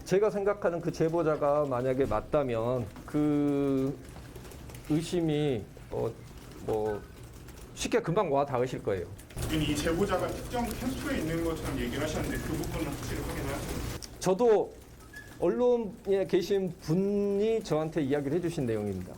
제가 생각하는 그 제보자가 만약에 맞다면 그 의심이 쉽게 금방 와 닿으실 거예요. 이 제보자가 특정 캠프에 있는 것처럼 얘기를 하셨는데 그 부분은 확실히 확인하셨나요? 저도 언론에 계신 분이 저한테 이야기를 해주신 내용입니다.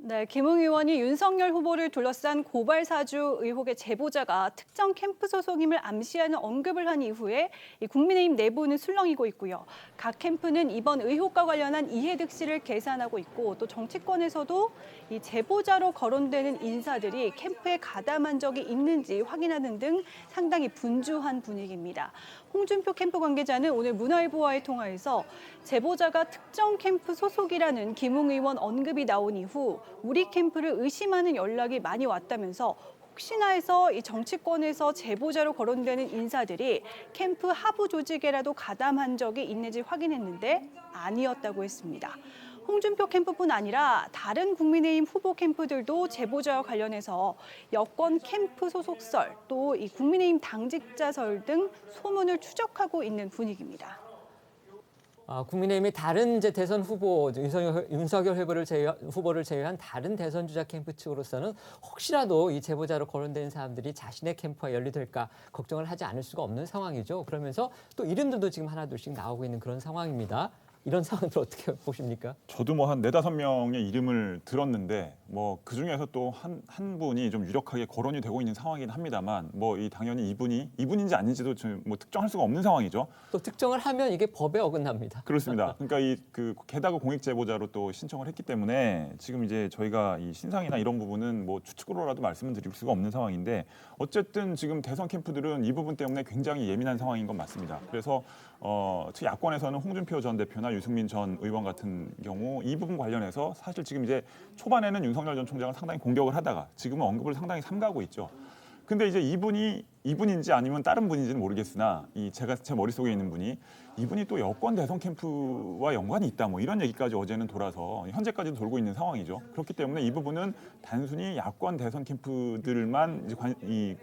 네, 김웅 의원이 윤석열 후보를 둘러싼 고발 사주 의혹의 제보자가 특정 캠프 소속임을 암시하는 언급을 한 이후에 국민의힘 내부는 술렁이고 있고요. 각 캠프는 이번 의혹과 관련한 이해득실을 계산하고 있고, 또 정치권에서도 이 제보자로 거론되는 인사들이 캠프에 가담한 적이 있는지 확인하는 등 상당히 분주한 분위기입니다. 홍준표 캠프 관계자는 오늘 문화일보와의 통화에서 제보자가 특정 캠프 소속이라는 김웅 의원 언급이 나온 이후 우리 캠프를 의심하는 연락이 많이 왔다면서 혹시나 해서 이 정치권에서 제보자로 거론되는 인사들이 캠프 하부 조직에라도 가담한 적이 있는지 확인했는데 아니었다고 했습니다. 홍준표 캠프뿐 아니라 다른 국민의힘 후보 캠프들도 제보자와 관련해서 여권 캠프 소속설, 또 이 국민의힘 당직자설 등 소문을 추적하고 있는 분위기입니다. 국민의힘의 다른 이제 대선 후보, 윤석열 후보를 제외한 다른 대선 주자 캠프 측으로서는 혹시라도 이 제보자로 거론된 사람들이 자신의 캠프와 연루될까 걱정을 하지 않을 수가 없는 상황이죠. 그러면서 또 이름들도 지금 하나둘씩 나오고 있는 그런 상황입니다. 이런 상황들 어떻게 보십니까? 저도 뭐 한 4-5명의 이름을 들었는데 뭐 그중에서 또 한 분이 좀 유력하게 거론이 되고 있는 상황이긴 합니다만 뭐 이 당연히 이분인지 아닌지도 좀 뭐 특정할 수가 없는 상황이죠. 또 특정을 하면 이게 법에 어긋납니다. 그렇습니다. 그러니까 게다가 공익 제보자로 또 신청을 했기 때문에 지금 이제 저희가 이 신상이나 이런 부분은 뭐 추측으로라도 말씀을 드릴 수가 없는 상황인데 어쨌든 지금 대선 캠프들은 이 부분 때문에 굉장히 예민한 상황인 건 맞습니다. 그래서 특히 야권에서는 홍준표 전 대표나 유승민 전 의원 같은 경우 이 부분 관련해서 사실 지금 이제 초반에는 윤석열 전 총장을 상당히 공격을 하다가 지금은 언급을 상당히 삼가고 있죠. 근데 이제 이분인지 아니면 다른 분인지는 모르겠으나 제 머릿속에 있는 분이 이분이 또 여권 대선 캠프와 연관이 있다 뭐 이런 얘기까지 어제는 돌아서 현재까지도 돌고 있는 상황이죠. 그렇기 때문에 이 부분은 단순히 야권 대선 캠프들만 이제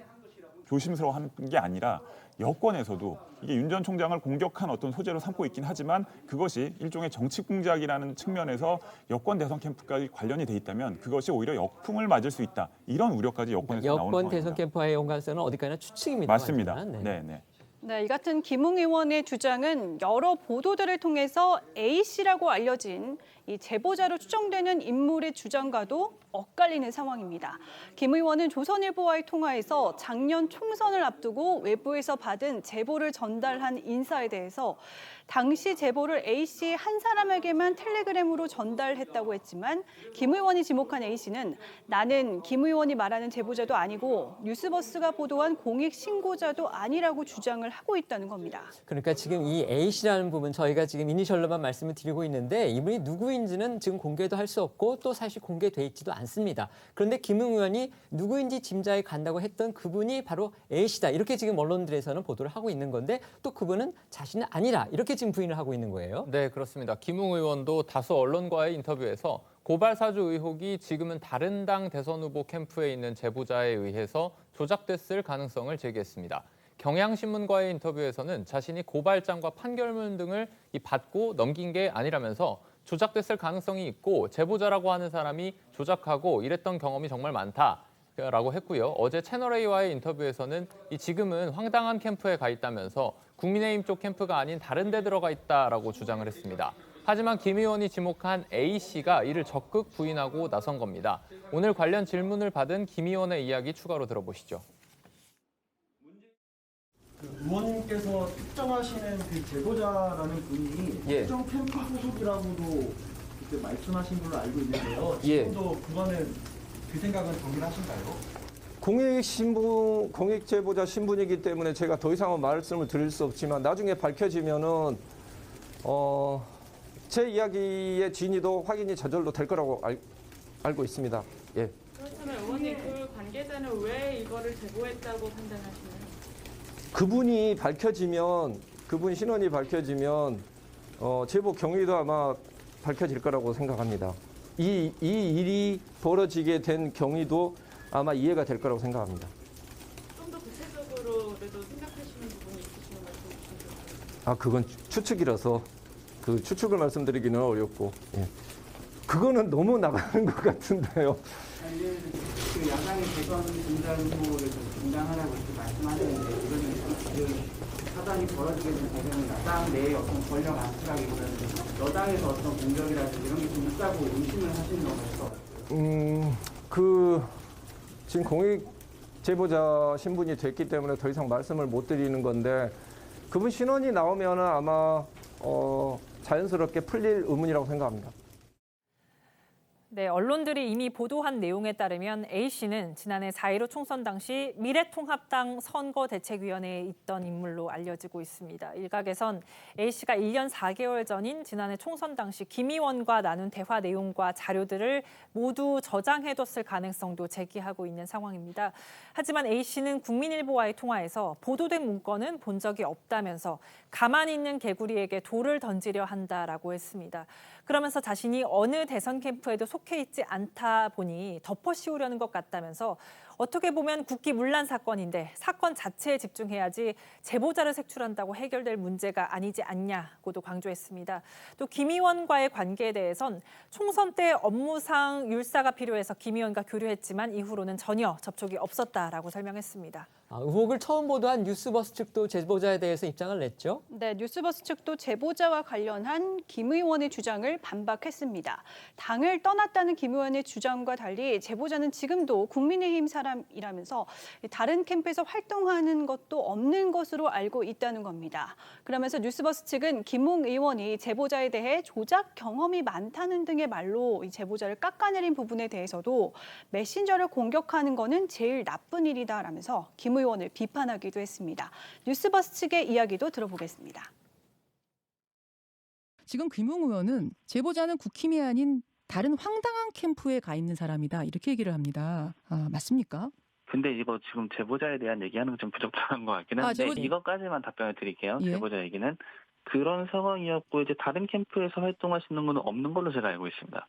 조심스러워하는 게 아니라 여권에서도 이게 윤 전 총장을 공격한 어떤 소재로 삼고 있긴 하지만 그것이 일종의 정치 공작이라는 측면에서 여권 대선 캠프까지 관련이 돼 있다면 그것이 오히려 역풍을 맞을 수 있다. 이런 우려까지 여권에서 나오는 여권 상황입니다. 대선 캠프와의 연관성은 어디까지나 추측입니다. 맞습니다. 하지만, 네. 네, 이 같은 김웅 의원의 주장은 여러 보도들을 통해서 A씨라고 알려진 이 제보자로 추정되는 인물의 주장과도 엇갈리는 상황입니다. 김 의원은 조선일보와의 통화에서 작년 총선을 앞두고 외부에서 받은 제보를 전달한 인사에 대해서 당시 제보를 A씨 한 사람에게만 텔레그램으로 전달했다고 했지만 김 의원이 지목한 A씨는 나는 김 의원이 말하는 제보자도 아니고 뉴스버스가 보도한 공익 신고자도 아니라고 주장을 하고 있다는 겁니다. 그러니까 지금 이 A씨라는 부분 저희가 지금 이니셜로만 말씀을 드리고 있는데 이분이 누구인지는 지금 공개도 할 수 없고 또 사실 공개돼 있지도 않습니다. 그런데 김웅 의원이 누구인지 짐작이 간다고 했던 그분이 바로 A씨다. 이렇게 지금 언론들에서는 보도를 하고 있는 건데 또 그분은 자신은 아니라 이렇게 지금 부인을 하고 있는 거예요. 네, 그렇습니다. 김웅 의원도 다수 언론과의 인터뷰에서 고발 사주 의혹이 지금은 다른 당 대선 후보 캠프에 있는 제보자에 의해서 조작됐을 가능성을 제기했습니다. 경향신문과의 인터뷰에서는 자신이 고발장과 판결문 등을 받고 넘긴 게 아니라면서 조작됐을 가능성이 있고 제보자라고 하는 사람이 조작하고 이랬던 경험이 정말 많다라고 했고요. 어제 채널A와의 인터뷰에서는 지금은 황당한 캠프에 가 있다면서 국민의힘 쪽 캠프가 아닌 다른 데 들어가 있다라고 주장을 했습니다. 하지만 김 의원이 지목한 A씨가 이를 적극 부인하고 나선 겁니다. 오늘 관련 질문을 받은 김 의원의 이야기 추가로 들어보시죠. 의원님께서 특정하시는 그 제보자라는 분이 특정 캠프 소속이라고도 그때 말씀하신 걸로 알고 있는데요. 지금도 그거는 그 생각은 동일하신가요? 공익 제보자 신분이기 때문에 제가 더 이상은 말씀을 드릴 수 없지만 나중에 밝혀지면은 제 이야기의 진위도 확인이 저절로 될 거라고 알고 있습니다. 예. 그렇다면 의원님 그 관계자는 왜 이거를 제보했다고 판단하시나요? 그분이 밝혀지면 그분 신원이 밝혀지면 제보 경위도 아마 밝혀질 거라고 생각합니다. 이 일이 벌어지게 된 경위도 아마 이해가 될 거라고 생각합니다. 좀 더 구체적으로라도 생각하시는 부분이 있으시면 말씀해 주시죠. 그건 추측이라서 그 추측을 말씀드리기는 어렵고 그거는 너무 나가는 것 같은데요. 그 야당의 대선 공작 후보를 중단하라고 이렇게 말씀하셨는데 이거는 지금 사단이 벌어지게 된 배경은 야당 내의 어떤 권력 압축이라기보다는 여당에서 어떤 공격이라든지 이런 게 좀 있다고 의심을 하시는 건가요? 지금 공익 제보자 신분이 됐기 때문에 더 이상 말씀을 못 드리는 건데 그분 신원이 나오면 아마 자연스럽게 풀릴 의문이라고 생각합니다. 네, 언론들이 이미 보도한 내용에 따르면 A씨는 지난해 4.15 총선 당시 미래통합당 선거대책위원회에 있던 인물로 알려지고 있습니다. 일각에선 A씨가 1년 4개월 전인 지난해 총선 당시 김 의원과 나눈 대화 내용과 자료들을 모두 저장해뒀을 가능성도 제기하고 있는 상황입니다. 하지만 A씨는 국민일보와의 통화에서 보도된 문건은 본 적이 없다면서 가만히 있는 개구리에게 돌을 던지려 한다라고 했습니다. 그러면서 자신이 어느 대선 캠프에도 속해 있지 않다 보니 덮어씌우려는 것 같다면서 어떻게 보면 국기문란 사건인데 사건 자체에 집중해야지 제보자를 색출한다고 해결될 문제가 아니지 않냐고도 강조했습니다. 또 김 의원과의 관계에 대해선 총선 때 업무상 율사가 필요해서 김 의원과 교류했지만 이후로는 전혀 접촉이 없었다라고 설명했습니다. 의혹을 처음 보도한 뉴스버스 측도 제보자에 대해서 입장을 냈죠. 네, 뉴스버스 측도 제보자와 관련한 김 의원의 주장을 반박했습니다. 당을 떠났다는 김 의원의 주장과 달리 제보자는 지금도 국민의힘 사람이라면서 다른 캠프에서 활동하는 것도 없는 것으로 알고 있다는 겁니다. 그러면서 뉴스버스 측은 김웅 의원이 제보자에 대해 조작 경험이 많다는 등의 말로 이 제보자를 깎아내린 부분에 대해서도 메신저를 공격하는 거는 제일 나쁜 일이다라면서 김 의원을 비판하기도 했습니다. 뉴스버스 측의 이야기도 들어보겠습니다. 지금 김웅 의원은 제보자는 국힘이 아닌 다른 황당한 캠프에 가 있는 사람이다 이렇게 얘기를 합니다. 맞습니까? 근데 이거 지금 제보자에 대한 얘기하는 건 좀 부적절한 것 같긴 한데 이것까지만 답변을 드릴게요. 예. 제보자 얘기는 그런 상황이었고 이제 다른 캠프에서 활동하시는 건 없는 걸로 제가 알고 있습니다.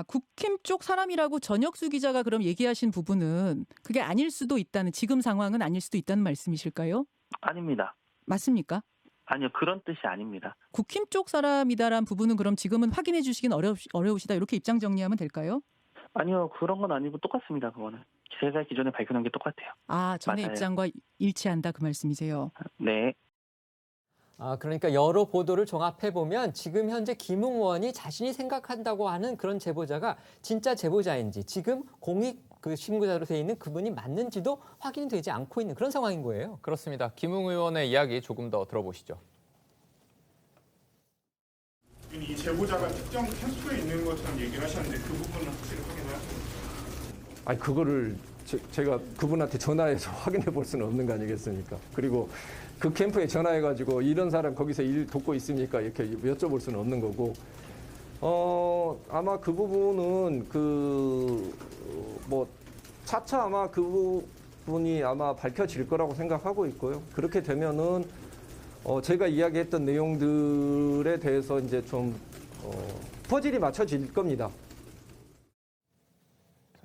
국힘 쪽 사람이라고 전혁수 기자가 그럼 얘기하신 부분은 그게 아닐 수도 있다는 지금 상황은 아닐 수도 있다는 말씀이실까요? 아닙니다. 맞습니까? 아니요. 그런 뜻이 아닙니다. 국힘 쪽 사람이다란 부분은 그럼 지금은 확인해 주시긴 어려우시다 이렇게 입장 정리하면 될까요? 아니요. 그런 건 아니고 똑같습니다. 그거는. 제가 기존에 밝혀놓은 게 똑같아요. 전의 맞아요. 입장과 일치한다 그 말씀이세요? 네. 그러니까 여러 보도를 종합해보면 지금 현재 김웅 의원이 자신이 생각한다고 하는 그런 제보자가 진짜 제보자인지 지금 공익 신고자로 돼 있는 그분이 맞는지도 확인이 되지 않고 있는 그런 상황인 거예요. 그렇습니다. 김웅 의원의 이야기 조금 더 들어보시죠. 이 제보자가 특정 캠프에 있는 것처럼 얘기를 하셨는데 그 부분은 확실히 확인하셨나요? 그거를 제가 그분한테 전화해서 확인해 볼 수는 없는 거 아니겠습니까? 그리고 그 캠프에 전화해가지고 이런 사람 거기서 일 돕고 있습니까? 이렇게 여쭤볼 수는 없는 거고, 아마 그 부분은 차차 아마 그 부분이 아마 밝혀질 거라고 생각하고 있고요. 그렇게 되면은 제가 이야기했던 내용들에 대해서 이제 좀 퍼즐이 맞춰질 겁니다.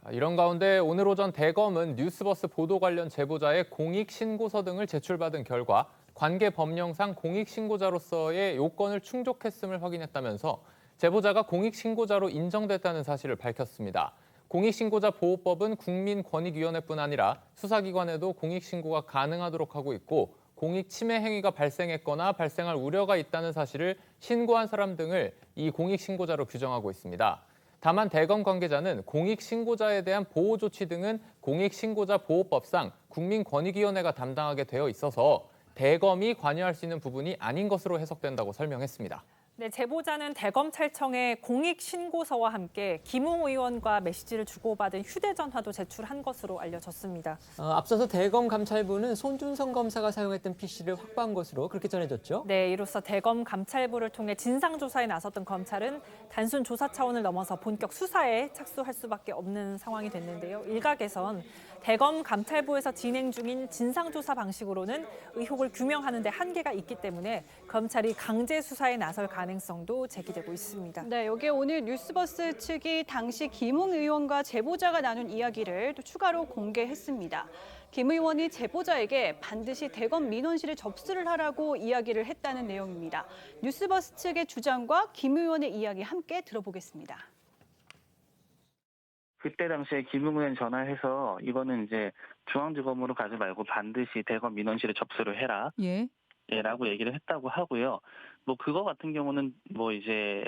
이런 가운데 오늘 오전 대검은 뉴스버스 보도 관련 제보자의 공익신고서 등을 제출받은 결과 관계 법령상 공익신고자로서의 요건을 충족했음을 확인했다면서 제보자가 공익신고자로 인정됐다는 사실을 밝혔습니다. 공익신고자 보호법은 국민권익위원회뿐 아니라 수사기관에도 공익신고가 가능하도록 하고 있고 공익침해 행위가 발생했거나 발생할 우려가 있다는 사실을 신고한 사람 등을 이 공익신고자로 규정하고 있습니다. 다만 대검 관계자는 공익신고자에 대한 보호 조치 등은 공익신고자 보호법상 국민권익위원회가 담당하게 되어 있어서 대검이 관여할 수 있는 부분이 아닌 것으로 해석된다고 설명했습니다. 네, 제보자는 대검찰청에 공익신고서와 함께 김웅 의원과 메시지를 주고받은 휴대전화도 제출한 것으로 알려졌습니다. 앞서서 대검 감찰부는 손준성 검사가 사용했던 PC를 확보한 것으로 그렇게 전해졌죠? 네, 이로써 대검 감찰부를 통해 진상조사에 나섰던 검찰은 단순 조사 차원을 넘어서 본격 수사에 착수할 수밖에 없는 상황이 됐는데요. 일각에선 대검 감찰부에서 진행 중인 진상조사 방식으로는 의혹을 규명하는 데 한계가 있기 때문에 검찰이 강제 수사에 나설 가능성도 제기되고 있습니다. 네, 여기에 오늘 뉴스버스 측이 당시 김웅 의원과 제보자가 나눈 이야기를 또 추가로 공개했습니다. 김 의원이 제보자에게 반드시 대검 민원실에 접수를 하라고 이야기를 했다는 내용입니다. 뉴스버스 측의 주장과 김 의원의 이야기 함께 들어보겠습니다. 그때 당시에 김웅 의원 전화해서 이거는 이제 중앙지검으로 가지 말고 반드시 대검 민원실에 접수를 해라. 라고 얘기를 했다고 하고요. 그거 같은 경우는 이제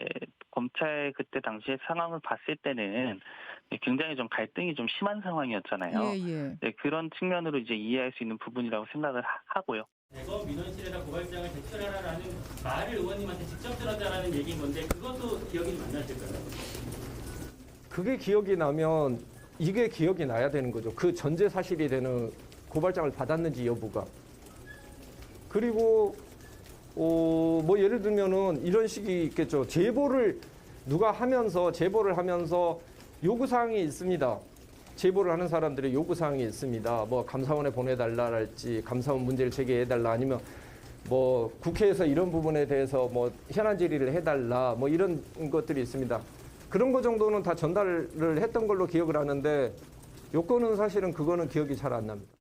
검찰 그때 당시에 상황을 봤을 때는 굉장히 좀 갈등이 좀 심한 상황이었잖아요. 네, 그런 측면으로 이제 이해할 수 있는 부분이라고 생각을 하고요. 대검 민원실에다 고발장을 제출하라라는 말을 의원님한테 직접 들었다라는 얘기인 건데 그것도 기억이 만나실까요? 그게 기억이 나면 이게 기억이 나야 되는 거죠. 그 전제 사실이 되는 고발장을 받았는지 여부가. 그리고 예를 들면은 이런 식이 있겠죠. 제보를 하면서 요구사항이 있습니다. 제보를 하는 사람들의 요구사항이 있습니다. 감사원에 보내달라랄지 감사원 문제를 제기해달라 아니면 국회에서 이런 부분에 대해서 현안 질의를 해달라 이런 것들이 있습니다. 그런 거 정도는 다 전달을 했던 걸로 기억을 하는데 요거는 사실은 그거는 기억이 잘 안 납니다.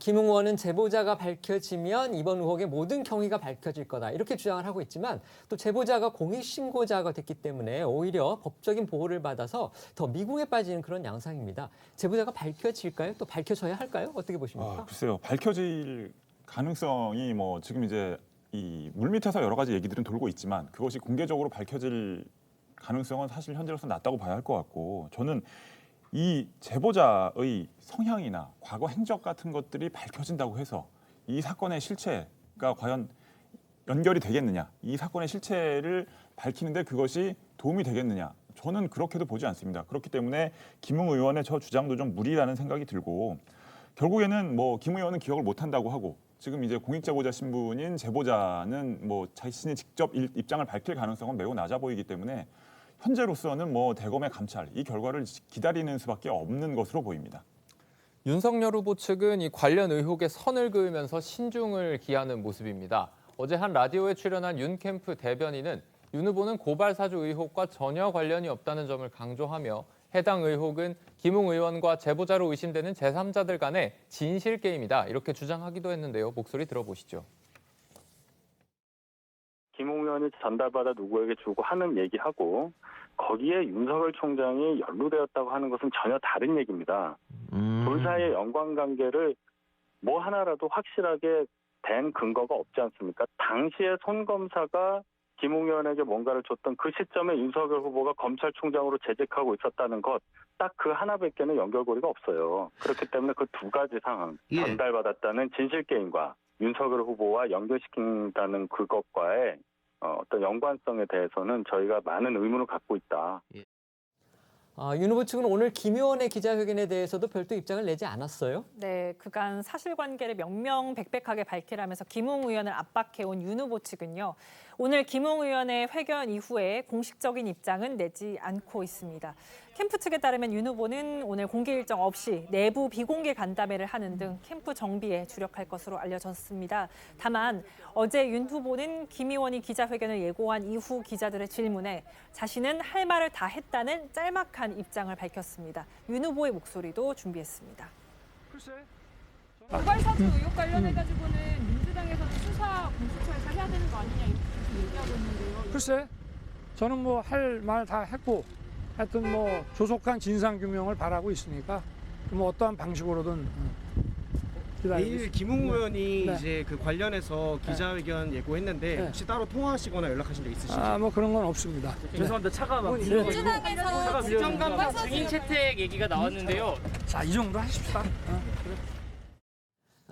김웅 의원은 제보자가 밝혀지면 이번 의혹의 모든 경위가 밝혀질 거다 이렇게 주장을 하고 있지만 또 제보자가 공익신고자가 됐기 때문에 오히려 법적인 보호를 받아서 더 미궁에 빠지는 그런 양상입니다. 제보자가 밝혀질까요? 또 밝혀져야 할까요? 어떻게 보십니까? 글쎄요. 밝혀질 가능성이 뭐 지금 이제 이 물밑에서 여러 가지 얘기들은 돌고 있지만 그것이 공개적으로 밝혀질 가능성은 사실 현재로서 낮다고 봐야 할 것 같고 저는 이 제보자의 성향이나 과거 행적 같은 것들이 밝혀진다고 해서 이 사건의 실체가 과연 연결이 되겠느냐, 이 사건의 실체를 밝히는데 그것이 도움이 되겠느냐, 저는 그렇게도 보지 않습니다. 그렇기 때문에 김웅 의원의 저 주장도 좀 무리라는 생각이 들고 결국에는 뭐 김 의원은 기억을 못한다고 하고 지금 이제 공익제보자 신분인 제보자는 뭐 자신이 직접 입장을 밝힐 가능성은 매우 낮아 보이기 때문에 현재로서는 뭐 대검의 감찰, 이 결과를 기다리는 수밖에 없는 것으로 보입니다. 윤석열 후보 측은 이 관련 의혹에 선을 그으면서 신중을 기하는 모습입니다. 어제 한 라디오에 출연한 윤 캠프 대변인은 윤 후보는 고발 사주 의혹과 전혀 관련이 없다는 점을 강조하며 해당 의혹은 김웅 의원과 제보자로 의심되는 제3자들 간의 진실 게임이다 이렇게 주장하기도 했는데요. 목소리 들어보시죠. 김웅 의원이 전달받아 누구에게 주고 하는 얘기하고 거기에 윤석열 총장이 연루되었다고 하는 것은 전혀 다른 얘기입니다. 둘 사이의 연관관계를 뭐 하나라도 확실하게 된 근거가 없지 않습니까? 당시에 손 검사가 김웅 의원에게 뭔가를 줬던 그 시점에 윤석열 후보가 검찰총장으로 재직하고 있었다는 것, 딱 그 하나밖에는 연결고리가 없어요. 그렇기 때문에 그 두 가지 상황, 전달받았다는 진실게임과 윤석열 후보와 연결시킨다는 그것과의 어떤 연관성에 대해서는 저희가 많은 의문을 갖고 있다. 윤 후보 측은 오늘 김 의원의 기자회견에 대해서도 별도 입장을 내지 않았어요? 네, 그간 사실관계를 명명백백하게 밝히라면서 김웅 의원을 압박해온 윤 후보 측은요. 오늘 김웅 의원의 회견 이후에 공식적인 입장은 내지 않고 있습니다. 캠프 측에 따르면 윤 후보는 오늘 공개 일정 없이 내부 비공개 간담회를 하는 등 캠프 정비에 주력할 것으로 알려졌습니다. 다만 어제 윤 후보는 김 의원이 기자회견을 예고한 이후 기자들의 질문에 자신은 할 말을 다 했다는 짤막한 입장을 밝혔습니다. 윤 후보의 목소리도 준비했습니다. 고발 사주 의혹 관련해가지고는 민주당에서도 수사 공수처에서 해야 되는 거 아니냐 이렇게 얘기하고 있는데요. 글쎄, 저는 뭐 할 말 다 했고 하여튼 뭐 조속한 진상 규명을 바라고 있으니까 뭐 어떠한 방식으로든 내일 김웅 의원이 네. 이제 그 관련해서 기자회견 예고했는데 네. 혹시 따로 통화하시거나 연락하신 적 있으신지? 뭐 그런 건 없습니다. 죄송합니다. 차가 막 민주당에서 국정감사 증인 채택 얘기가 나왔는데요. 자, 이 정도 하십시다.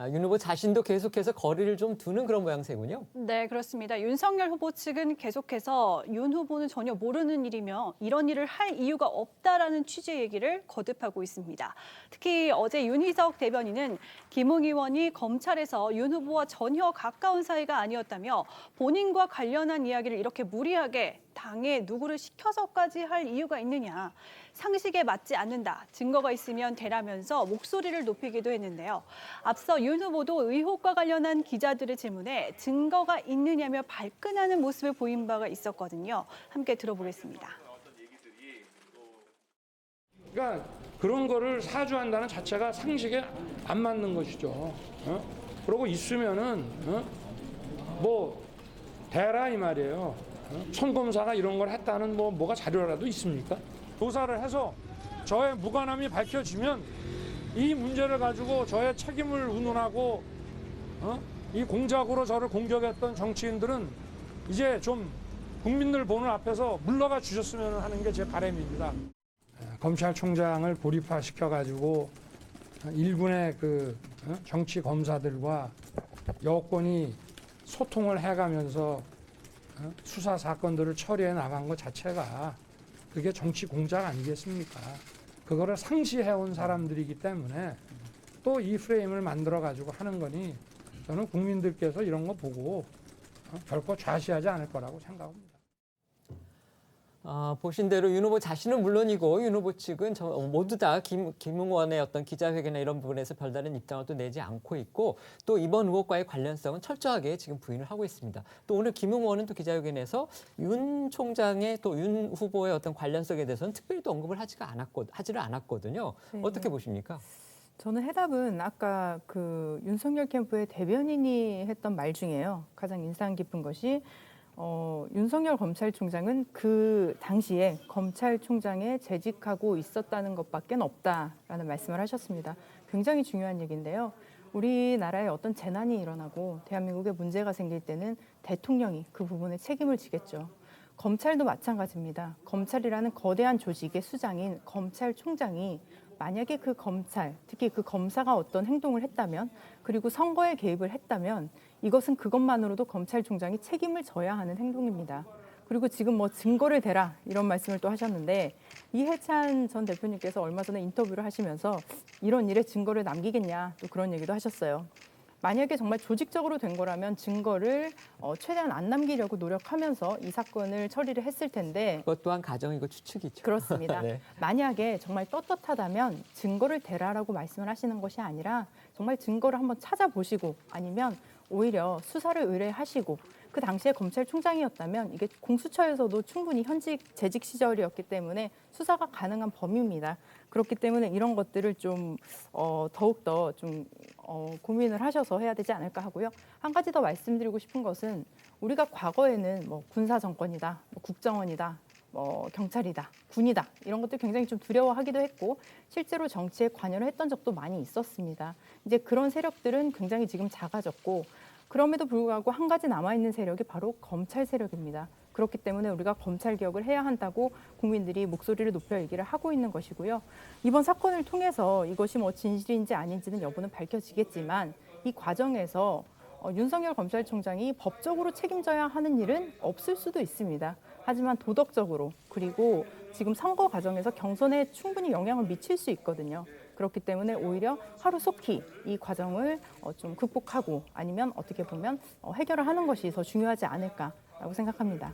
윤 후보 자신도 계속해서 거리를 좀 두는 그런 모양새군요. 네, 그렇습니다. 윤석열 후보 측은 계속해서 윤 후보는 전혀 모르는 일이며 이런 일을 할 이유가 없다라는 취지의 얘기를 거듭하고 있습니다. 특히 어제 윤희석 대변인은 김웅 의원이 검찰에서 윤 후보와 전혀 가까운 사이가 아니었다며 본인과 관련한 이야기를 이렇게 무리하게 당에 누구를 시켜서까지 할 이유가 있느냐. 상식에 맞지 않는다. 증거가 있으면 대라면서 목소리를 높이기도 했는데요. 앞서 윤 후보도 의혹과 관련한 기자들의 질문에 증거가 있느냐며 발끈하는 모습을 보인 바가 있었거든요. 함께 들어보겠습니다. 그러니까 그런 거를 사주한다는 자체가 상식에 안 맞는 것이죠. 그러고 있으면은 뭐 대라 이 말이에요. 손 검사가 이런 걸 했다는 뭐가 자료라도 있습니까? 조사를 해서 저의 무관함이 밝혀지면 이 문제를 가지고 저의 책임을 운운하고 이 공작으로 저를 공격했던 정치인들은 이제 좀 국민들 보는 앞에서 물러가 주셨으면 하는 게 제 바람입니다. 검찰총장을 고립화시켜가지고 일군의 그 정치 검사들과 여권이 소통을 해가면서 수사 사건들을 처리해 나간 것 자체가 그게 정치 공작 아니겠습니까? 그거를 상시해온 사람들이기 때문에 또 이 프레임을 만들어가지고 하는 거니 저는 국민들께서 이런 거 보고 결코 좌시하지 않을 거라고 생각합니다. 보신 대로 윤 후보 자신은 물론이고 윤 후보 측은 모두 다 김웅원의 어떤 기자회견이나 이런 부분에서 별다른 입장을 또 내지 않고 있고 또 이번 의혹과의 관련성은 철저하게 지금 부인을 하고 있습니다. 또 오늘 김웅원은 또 기자회견에서 윤 총장의 또 윤 후보의 어떤 관련성에 대해서는 특별히 또 언급을 하지를 않았거든요. 네. 어떻게 보십니까? 저는 해답은 아까 그 윤석열 캠프의 대변인이 했던 말 중에요. 가장 인상 깊은 것이 윤석열 검찰총장은 그 당시에 검찰총장에 재직하고 있었다는 것밖에 없다라는 말씀을 하셨습니다. 굉장히 중요한 얘기인데요. 우리나라에 어떤 재난이 일어나고 대한민국에 문제가 생길 때는 대통령이 그 부분에 책임을 지겠죠. 검찰도 마찬가지입니다. 검찰이라는 거대한 조직의 수장인 검찰총장이 만약에 그 검찰, 특히 그 검사가 어떤 행동을 했다면 그리고 선거에 개입을 했다면 이것은 그것만으로도 검찰총장이 책임을 져야 하는 행동입니다. 그리고 지금 뭐 증거를 대라 이런 말씀을 또 하셨는데 이해찬 전 대표님께서 얼마 전에 인터뷰를 하시면서 이런 일에 증거를 남기겠냐 또 그런 얘기도 하셨어요. 만약에 정말 조직적으로 된 거라면 증거를 최대한 안 남기려고 노력하면서 이 사건을 처리를 했을 텐데 그것 또한 가정이고 추측이죠. 그렇습니다. 네. 만약에 정말 떳떳하다면 증거를 대라라고 말씀을 하시는 것이 아니라 정말 증거를 한번 찾아보시고 아니면 오히려 수사를 의뢰하시고 그 당시에 검찰총장이었다면 이게 공수처에서도 충분히 현직 재직 시절이었기 때문에 수사가 가능한 범위입니다. 그렇기 때문에 이런 것들을 좀 더욱더 좀 고민을 하셔서 해야 되지 않을까 하고요. 한 가지 더 말씀드리고 싶은 것은 우리가 과거에는 뭐 군사 정권이다, 뭐 국정원이다, 뭐 경찰이다, 군이다 이런 것들 굉장히 좀 두려워하기도 했고 실제로 정치에 관여를 했던 적도 많이 있었습니다. 이제 그런 세력들은 굉장히 지금 작아졌고 그럼에도 불구하고 한 가지 남아있는 세력이 바로 검찰 세력입니다. 그렇기 때문에 우리가 검찰 개혁을 해야 한다고 국민들이 목소리를 높여 얘기를 하고 있는 것이고요. 이번 사건을 통해서 이것이 뭐 진실인지 아닌지는 여부는 밝혀지겠지만 이 과정에서 윤석열 검찰총장이 법적으로 책임져야 하는 일은 없을 수도 있습니다. 하지만 도덕적으로 그리고 지금 선거 과정에서 경선에 충분히 영향을 미칠 수 있거든요. 그렇기 때문에 오히려 하루속히 이 과정을 좀 극복하고 아니면 어떻게 보면 해결을 하는 것이 더 중요하지 않을까라고 생각합니다.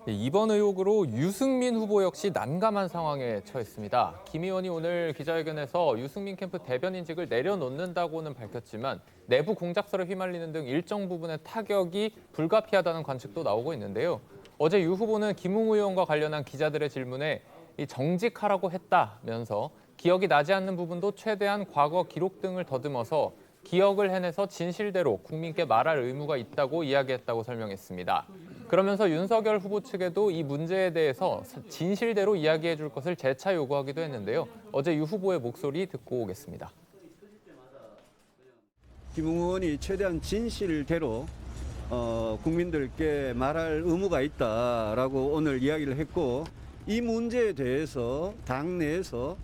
이번 의혹으로 유승민 후보 역시 난감한 상황에 처했습니다. 김 의원이 오늘 기자회견에서 유승민 캠프 대변인직을 내려놓는다고는 밝혔지만 내부 공작설에 휘말리는 등 일정 부분의 타격이 불가피하다는 관측도 나오고 있는데요. 어제 유 후보는 김웅 의원과 관련한 기자들의 질문에 정직하라고 했다면서 기억이 나지 않는 부분도 최대한 과거 기록 등을 더듬어서 기억을 해내서 진실대로 국민께 말할 의무가 있다고 이야기했다고 설명했습니다. 그러면서 윤석열 후보 측에도 이 문제에 대해서 진실대로 이야기해 줄 것을 재차 요구하기도 했는데요. 어제 유 후보의 목소리 듣고 오겠습니다. 김웅 의원이 최대한 진실대로 국민들께 말할 의무가 있다라고 오늘 이야기를 했고 이 문제에 대해서 당내에서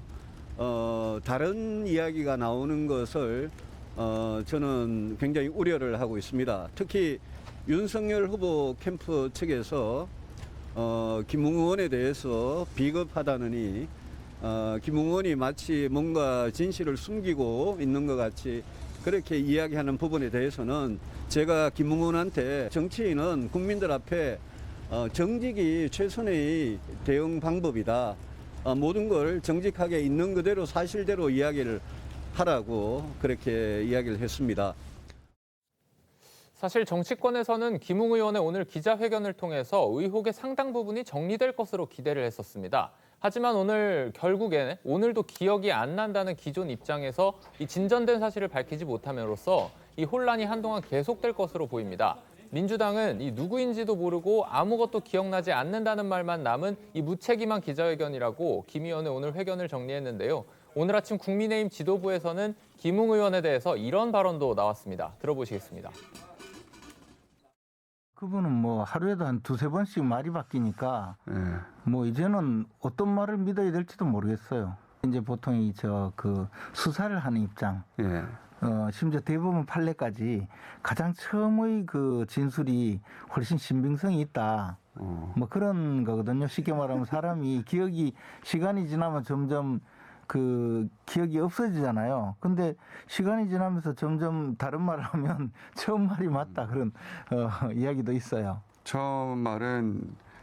다른 이야기가 나오는 것을 저는 굉장히 우려를 하고 있습니다. 특히 윤석열 후보 캠프 측에서 김웅 의원에 대해서 비겁하다느니 김웅 의원이 마치 뭔가 진실을 숨기고 있는 것 같이 그렇게 이야기하는 부분에 대해서는 제가 김웅 의원한테 정치인은 국민들 앞에 정직이 최선의 대응 방법이다. 모든 걸 정직하게 있는 그대로 사실대로 이야기를 하라고 그렇게 이야기를 했습니다. 사실 정치권에서는 김웅 의원의 오늘 기자회견을 통해서 의혹의 상당 부분이 정리될 것으로 기대를 했었습니다. 하지만 결국에 오늘도 기억이 안 난다는 기존 입장에서 이 진전된 사실을 밝히지 못함으로써 이 혼란이 한동안 계속될 것으로 보입니다. 민주당은 이 누구인지도 모르고 아무것도 기억나지 않는다는 말만 남은 이 무책임한 기자회견이라고 김 의원의 오늘 회견을 정리했는데요. 오늘 아침 국민의힘 지도부에서는 김웅 의원에 대해서 이런 발언도 나왔습니다. 들어보시겠습니다. 그분은 뭐 하루에도 한 두세 번씩 말이 바뀌니까 뭐 이제는 어떤 말을 믿어야 될지도 모르겠어요. 이제 보통 수사를 하는 입장. 심지어 대법원 판례까지 가장 처음의 그 진술이 훨씬 신빙성이 있다. 뭐 그런 거거든요. 쉽게 말하면 사람이 시간이 지나면 점점 그 기억이 없어지잖아요. 근데 시간이 지나면서 점점 다른 말을 하면 처음 말이 맞다 그런 이야기도 있어요. 처음 말은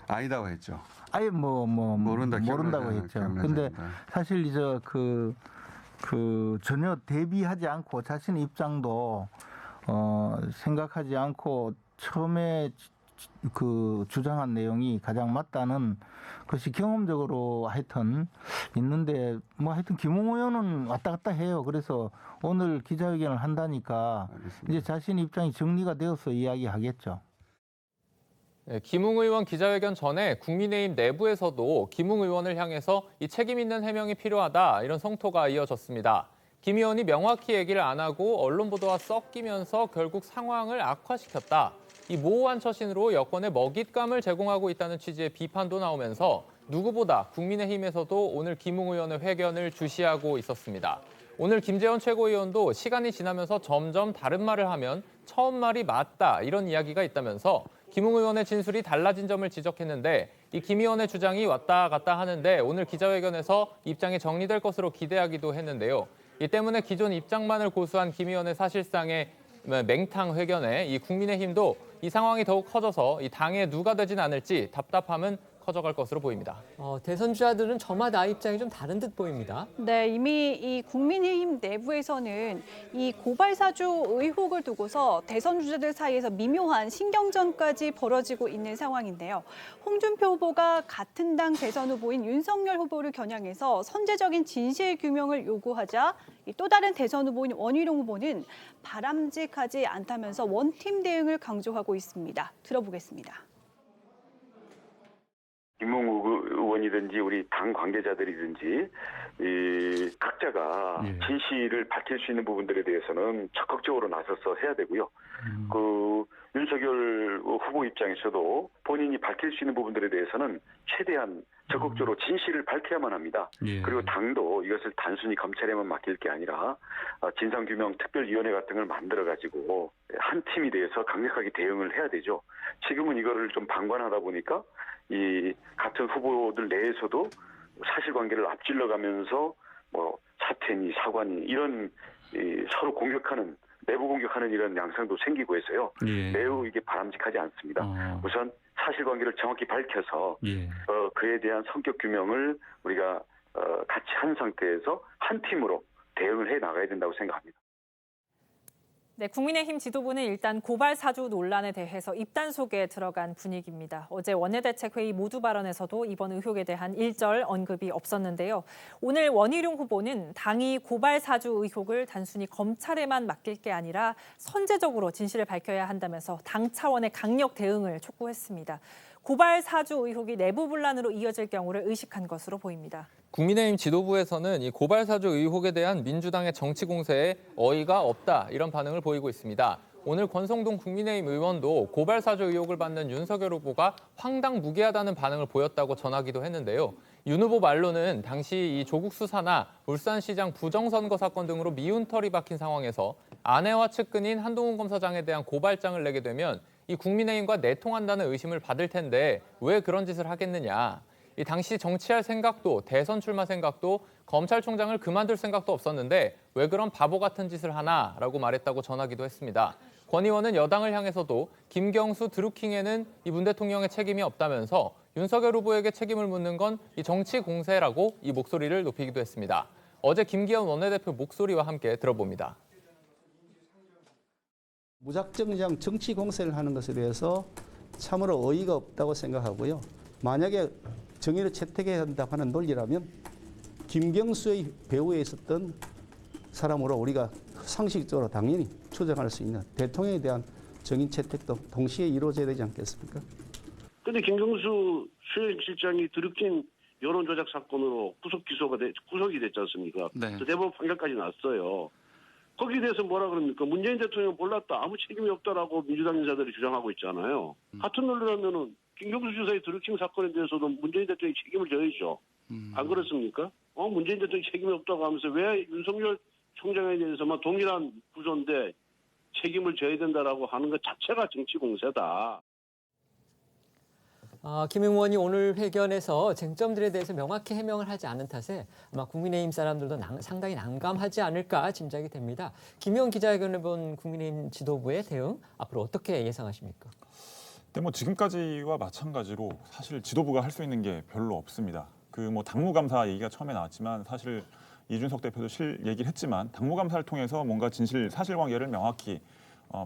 아니다고 했죠. 아예 모른다고 했죠. 근데 사실 이제 그 전혀 대비하지 않고 자신의 입장도 생각하지 않고 처음에 그 주장한 내용이 가장 맞다는 것이 경험적으로 하여튼 있는데 뭐 하여튼 김웅 의원은 왔다 갔다 해요. 그래서 오늘 기자회견을 한다니까 이제 자신 입장이 정리가 되어서 이야기하겠죠. 네, 김웅 의원 기자회견 전에 국민의힘 내부에서도 김웅 의원을 향해서 이 책임 있는 해명이 필요하다 이런 성토가 이어졌습니다. 김 의원이 명확히 얘기를 안 하고 언론 보도와 섞이면서 결국 상황을 악화시켰다. 이 모호한 처신으로 여권에 먹잇감을 제공하고 있다는 취지의 비판도 나오면서 누구보다 국민의힘에서도 오늘 김웅 의원의 회견을 주시하고 있었습니다. 오늘 김재원 최고위원도 시간이 지나면서 점점 다른 말을 하면 처음 말이 맞다 이런 이야기가 있다면서 김웅 의원의 진술이 달라진 점을 지적했는데 이 김 의원의 주장이 왔다 갔다 하는데 오늘 기자회견에서 입장이 정리될 것으로 기대하기도 했는데요. 이 때문에 기존 입장만을 고수한 김 의원의 사실상의 맹탕 회견에 이 국민의힘도 이 상황이 더욱 커져서 이 당에 누가 되진 않을지 답답함은 커져갈 것으로 보입니다. 대선 주자들은 저마다 입장이 좀 다른 듯 보입니다. 네, 이미 이 국민의힘 내부에서는 이 고발 사주 의혹을 두고서 대선 주자들 사이에서 미묘한 신경전까지 벌어지고 있는 상황인데요. 홍준표 후보가 같은 당 대선 후보인 윤석열 후보를 겨냥해서 선제적인 진실 규명을 요구하자 또 다른 대선 후보인 원희룡 후보는 바람직하지 않다면서 원팀 대응을 강조하고 있습니다. 들어보겠습니다. 김웅 의원이든지 우리 당 관계자들이든지 각자가 진실을 밝힐 수 있는 부분들에 대해서는 적극적으로 나서서 해야 되고요. 그 윤석열 후보 입장에서도 본인이 밝힐 수 있는 부분들에 대해서는 최대한 적극적으로 진실을 밝혀야만 합니다. 그리고 당도 이것을 단순히 검찰에만 맡길 게 아니라 진상규명 특별위원회 같은 걸 만들어가지고 한 팀이 돼서 강력하게 대응을 해야 되죠. 지금은 이거를 좀 방관하다 보니까 이 같은 후보들 내에서도 사실관계를 앞질러가면서 뭐 사퇴니 사과니 이런 서로 공격하는 내부 공격하는 이런 양상도 생기고 해서요. 매우 이게 바람직하지 않습니다. 우선 사실관계를 정확히 밝혀서 그에 대한 성격 규명을 우리가 같이 한 상태에서 한 팀으로 대응을 해 나가야 된다고 생각합니다. 네, 국민의힘 지도부는 일단 고발 사주 논란에 대해서 입단속에 들어간 분위기입니다. 어제 원내대책회의 모두 발언에서도 이번 의혹에 대한 일절 언급이 없었는데요. 오늘 원희룡 후보는 당이 고발 사주 의혹을 단순히 검찰에만 맡길 게 아니라 선제적으로 진실을 밝혀야 한다면서 당 차원의 강력 대응을 촉구했습니다. 고발 사주 의혹이 내부 분란으로 이어질 경우를 의식한 것으로 보입니다. 국민의힘 지도부에서는 이 고발 사주 의혹에 대한 민주당의 정치 공세에 어이가 없다 이런 반응을 보이고 있습니다. 오늘 권성동 국민의힘 의원도 고발 사주 의혹을 받는 윤석열 후보가 황당무계하다는 반응을 보였다고 전하기도 했는데요. 윤 후보 말로는 당시 이 조국 수사나 울산시장 부정선거 사건 등으로 미운 털이 박힌 상황에서 아내와 측근인 한동훈 검사장에 대한 고발장을 내게 되면 이 국민의힘과 내통한다는 의심을 받을 텐데 왜 그런 짓을 하겠느냐. 이 당시 정치할 생각도 대선 출마 생각도 검찰총장을 그만둘 생각도 없었는데 왜 그런 바보 같은 짓을 하나라고 말했다고 전하기도 했습니다. 권 의원은 여당을 향해서도 김경수 드루킹에는 이 문 대통령의 책임이 없다면서 윤석열 후보에게 책임을 묻는 건 이 정치 공세라고 이 목소리를 높이기도 했습니다. 어제 김기현 원내대표 목소리와 함께 들어봅니다. 무작정장 정치 공세를 하는 것에 대해서 참으로 어이가 없다고 생각하고요. 만약에 정의를 채택해야 한다고 하는 논리라면 김경수의 배후에 있었던 사람으로 우리가 상식적으로 당연히 추정할 수 있는 대통령에 대한 정의 채택도 동시에 이루어져야 되지 않겠습니까? 그런데 김경수 수행실장이 드루킹 여론조작 사건으로 구속이 됐지 않습니까? 네. 대법원 판결까지 났어요. 거기에 대해서 뭐라 그럽니까? 문재인 대통령 몰랐다. 아무 책임이 없다라고 민주당 인사들이 주장하고 있잖아요. 같은 논리라면은 김경수 지사의 드루킹 사건에 대해서도 문재인 대통령이 책임을 져야죠. 안 그렇습니까? 문재인 대통령이 책임이 없다고 하면서 왜 윤석열 총장에 대해서만 동일한 구조인데 책임을 져야 된다라고 하는 것 자체가 정치 공세다. 김 의원이 오늘 회견에서 쟁점들에 대해서 명확히 해명을 하지 않은 탓에 아마 국민의힘 사람들도 상당히 난감하지 않을까 짐작이 됩니다. 김 의원 기자회견을 본 국민의힘 지도부의 대응 앞으로 어떻게 예상하십니까? 근데 뭐 지금까지와 마찬가지로 사실 지도부가 할 수 있는 게 별로 없습니다. 그 뭐 당무감사 얘기가 처음에 나왔지만 사실 이준석 대표도 얘기를 했지만 당무감사를 통해서 뭔가 진실 사실관계를 명확히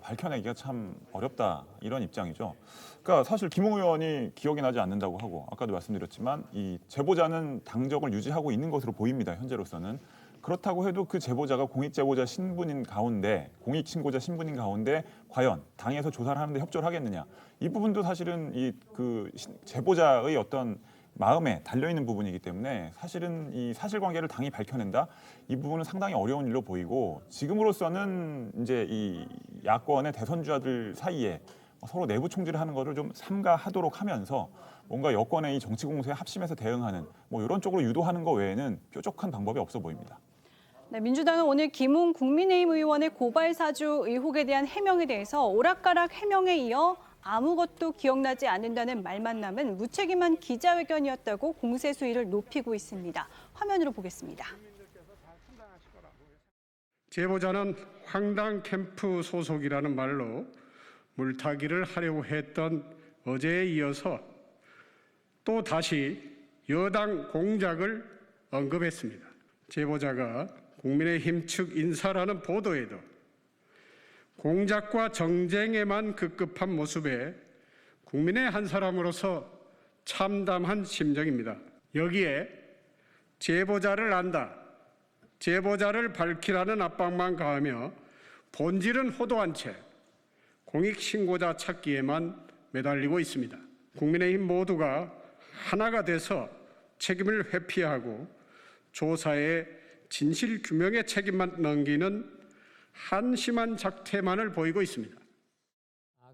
밝혀내기가 참 어렵다 이런 입장이죠. 그러니까 사실 김웅 의원이 기억이 나지 않는다고 하고 아까도 말씀드렸지만 이 제보자는 당적을 유지하고 있는 것으로 보입니다. 현재로서는. 그렇다고 해도 그 제보자가 공익제보자 신분인 가운데 공익신고자 신분인 가운데 과연 당에서 조사를 하는데 협조를 하겠느냐. 이 부분도 사실은 그 제보자의 어떤 마음에 달려있는 부분이기 때문에 사실은 이 사실관계를 당이 밝혀낸다? 이 부분은 상당히 어려운 일로 보이고 지금으로서는 이제 이 야권의 대선주자들 사이에 서로 내부 총질을 하는 것을 좀 삼가하도록 하면서 뭔가 여권의 이 정치 공세에 합심해서 대응하는 뭐 이런 쪽으로 유도하는 것 외에는 뾰족한 방법이 없어 보입니다. 네, 민주당은 오늘 김웅 국민의힘 의원의 고발 사주 의혹에 대한 해명에 대해서 오락가락 해명에 이어 아무것도 기억나지 않는다는 말만 남은 무책임한 기자회견이었다고 공세 수위를 높이고 있습니다. 화면으로 보겠습니다. 제보자는 황당 캠프 소속이라는 말로 물타기를 하려고 했던 어제에 이어서 또 다시 여당 공작을 언급했습니다. 제보자가 국민의힘 측 인사라는 보도에도 공작과 정쟁에만 급급한 모습에 국민의 한 사람으로서 참담한 심정입니다. 여기에 제보자를 안다, 제보자를 밝히라는 압박만 가하며 본질은 호도한 채 공익신고자 찾기에만 매달리고 있습니다. 국민의힘 모두가 하나가 돼서 책임을 회피하고 조사의 진실 규명의 책임만 넘기는 한심한 작태만을 보이고 있습니다.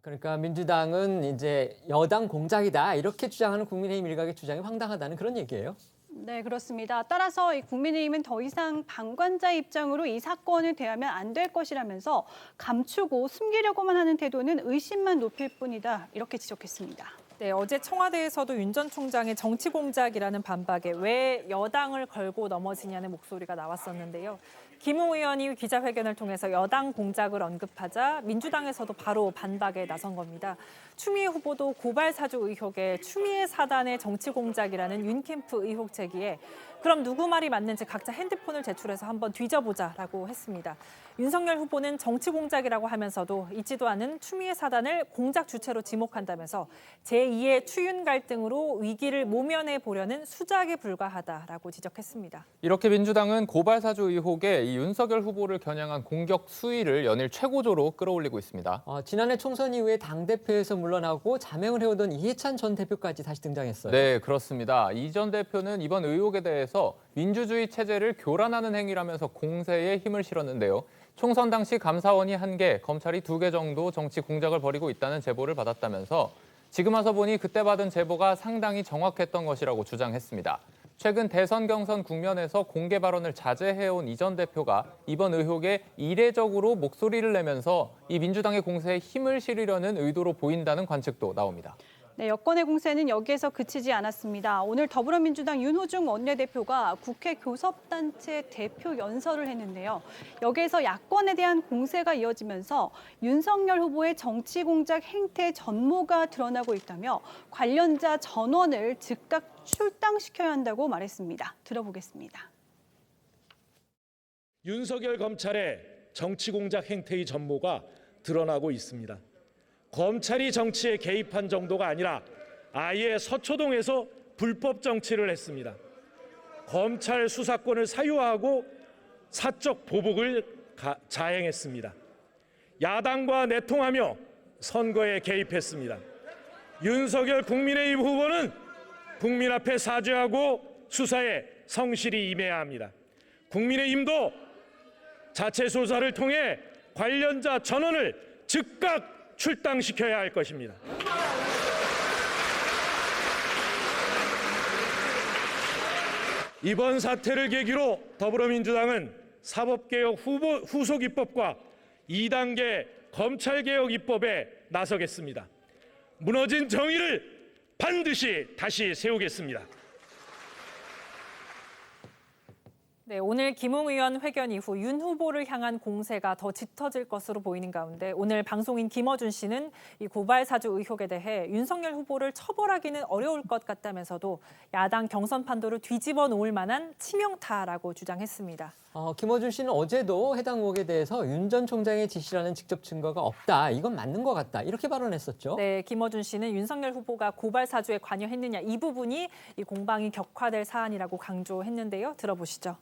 그러니까 민주당은 이제 여당 공작이다 이렇게 주장하는 국민의힘 일각의 주장이 황당하다는 그런 얘기예요. 네, 그렇습니다. 따라서 이 국민의힘은 더 이상 방관자 입장으로 이 사건을 대하면 안 될 것이라면서 감추고 숨기려고만 하는 태도는 의심만 높일 뿐이다 이렇게 지적했습니다. 네, 어제 청와대에서도 윤 전 총장의 정치 공작이라는 반박에 왜 여당을 걸고 넘어지냐는 목소리가 나왔었는데요. 김웅 의원이 기자회견을 통해서 여당 공작을 언급하자 민주당에서도 바로 반박에 나선 겁니다. 추미애 후보도 고발 사주 의혹에 추미애 사단의 정치 공작이라는 윤 캠프 의혹 제기에 그럼 누구 말이 맞는지 각자 핸드폰을 제출해서 한번 뒤져보자라고 했습니다. 윤석열 후보는 정치 공작이라고 하면서도 잊지도 않은 추미애 사단을 공작 주체로 지목한다면서 제2의 추윤 갈등으로 위기를 모면해 보려는 수작에 불과하다라고 지적했습니다. 이렇게 민주당은 고발 사주 의혹에 이 윤석열 후보를 겨냥한 공격 수위를 연일 최고조로 끌어올리고 있습니다. 지난해 총선 이후에 당대표에서 물러나고 자명을 해오던 이해찬 전 대표까지 다시 등장했어요. 네, 그렇습니다. 이 전 대표는 이번 의혹에 대해서 민주주의 체제를 교란하는 행위라면서 공세에 힘을 실었는데요. 총선 당시 감사원이 1개, 검찰이 2개 정도 정치 공작을 벌이고 있다는 제보를 받았다면서 지금 와서 보니 그때 받은 제보가 상당히 정확했던 것이라고 주장했습니다. 최근 대선 경선 국면에서 공개 발언을 자제해온 이 전 대표가 이번 의혹에 이례적으로 목소리를 내면서 이 민주당의 공세에 힘을 실으려는 의도로 보인다는 관측도 나옵니다. 네, 여권의 공세는 여기에서 그치지 않았습니다. 오늘 더불어민주당 윤호중 원내대표가 국회 교섭단체 대표 연설을 했는데요. 여기에서 야권에 대한 공세가 이어지면서 윤석열 후보의 정치 공작 행태 전모가 드러나고 있다며 관련자 전원을 즉각 출당시켜야 한다고 말했습니다. 들어보겠습니다. 윤석열 검찰의 정치 공작 행태의 전모가 드러나고 있습니다. 검찰이 정치에 개입한 정도가 아니라 아예 서초동에서 불법 정치를 했습니다. 검찰 수사권을 사유화하고 사적 보복을 자행했습니다. 야당과 내통하며 선거에 개입했습니다. 윤석열 국민의힘 후보는 국민 앞에 사죄하고 수사에 성실히 임해야 합니다. 국민의힘도 자체 조사를 통해 관련자 전원을 즉각 출당시켜야 할 것입니다. 이번 사태를 계기로 더불어민주당은 사법개혁 후속 입법과 2단계 검찰개혁 입법에 나서겠습니다. 무너진 정의를 반드시 다시 세우겠습니다. 네, 오늘 김웅 의원 회견 이후 윤 후보를 향한 공세가 더 짙어질 것으로 보이는 가운데 오늘 방송인 김어준 씨는 이 고발 사주 의혹에 대해 윤석열 후보를 처벌하기는 어려울 것 같다면서도 야당 경선 판도를 뒤집어 놓을 만한 치명타라고 주장했습니다. 김어준 씨는 어제도 해당 의혹에 대해서 윤 전 총장의 지시라는 직접 증거가 없다. 이건 맞는 것 같다. 이렇게 발언했었죠. 네, 김어준 씨는 윤석열 후보가 고발 사주에 관여했느냐 이 부분이 이 공방이 격화될 사안이라고 강조했는데요. 들어보시죠.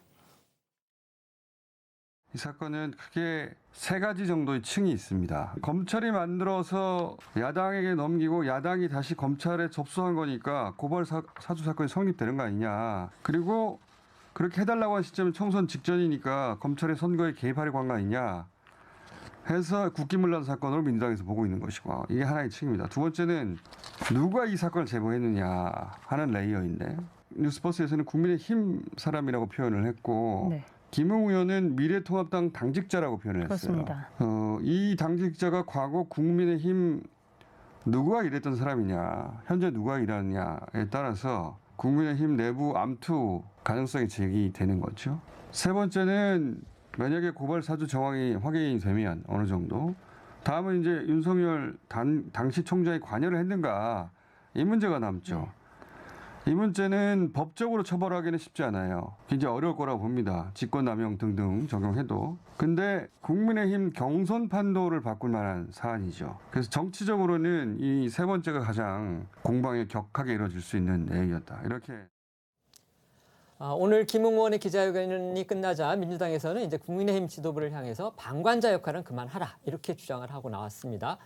이 사건은 크게 세 가지 정도의 층이 있습니다. 검찰이 만들어서 야당에게 넘기고 야당이 다시 검찰에 접수한 거니까 고발 사주 사건이 성립되는 거 아니냐. 그리고 그렇게 해달라고 한 시점은 총선 직전이니까 검찰의 선거에 개입하려고 한 거 아니냐 해서 국기문란 사건으로 민주당에서 보고 있는 것이고, 이게 하나의 층입니다. 두 번째는 누가 이 사건을 제보했느냐 하는 레이어인데, 뉴스버스에서는 국민의힘 사람이라고 표현을 했고 네. 김웅 의원은 미래통합당 당직자라고 표현을 했어요. 그렇습니다. 이 당직자가 과거 국민의힘 누가 일했던 사람이냐, 현재 누가 일하느냐에 따라서 국민의힘 내부 암투 가능성이 제기되는 거죠. 세 번째는 만약에 고발 사주 정황이 확인이 되면 어느 정도, 다음은 이제 윤석열 당시 총장이 관여를 했는가, 이 문제가 남죠. 이 문제는 법적으로 처벌하기는 쉽지 않아요. 굉장히 어려울 거라고 봅니다. 직권남용 등등 적용해도. 근데 국민의힘 경선 판도를 바꿀 만한 사안이죠. 그래서 정치적으로는 이 세 번째가 가장 공방이 격하게 이루어질 수 있는 내용이었다. 이렇게. 오늘 김웅 의원의 기자회견이 끝나자 민주당에서는 이제 국민의힘 지도부를 향해서 방관자 역할은 그만하라, 이렇게 주장을 하고 나왔습니다.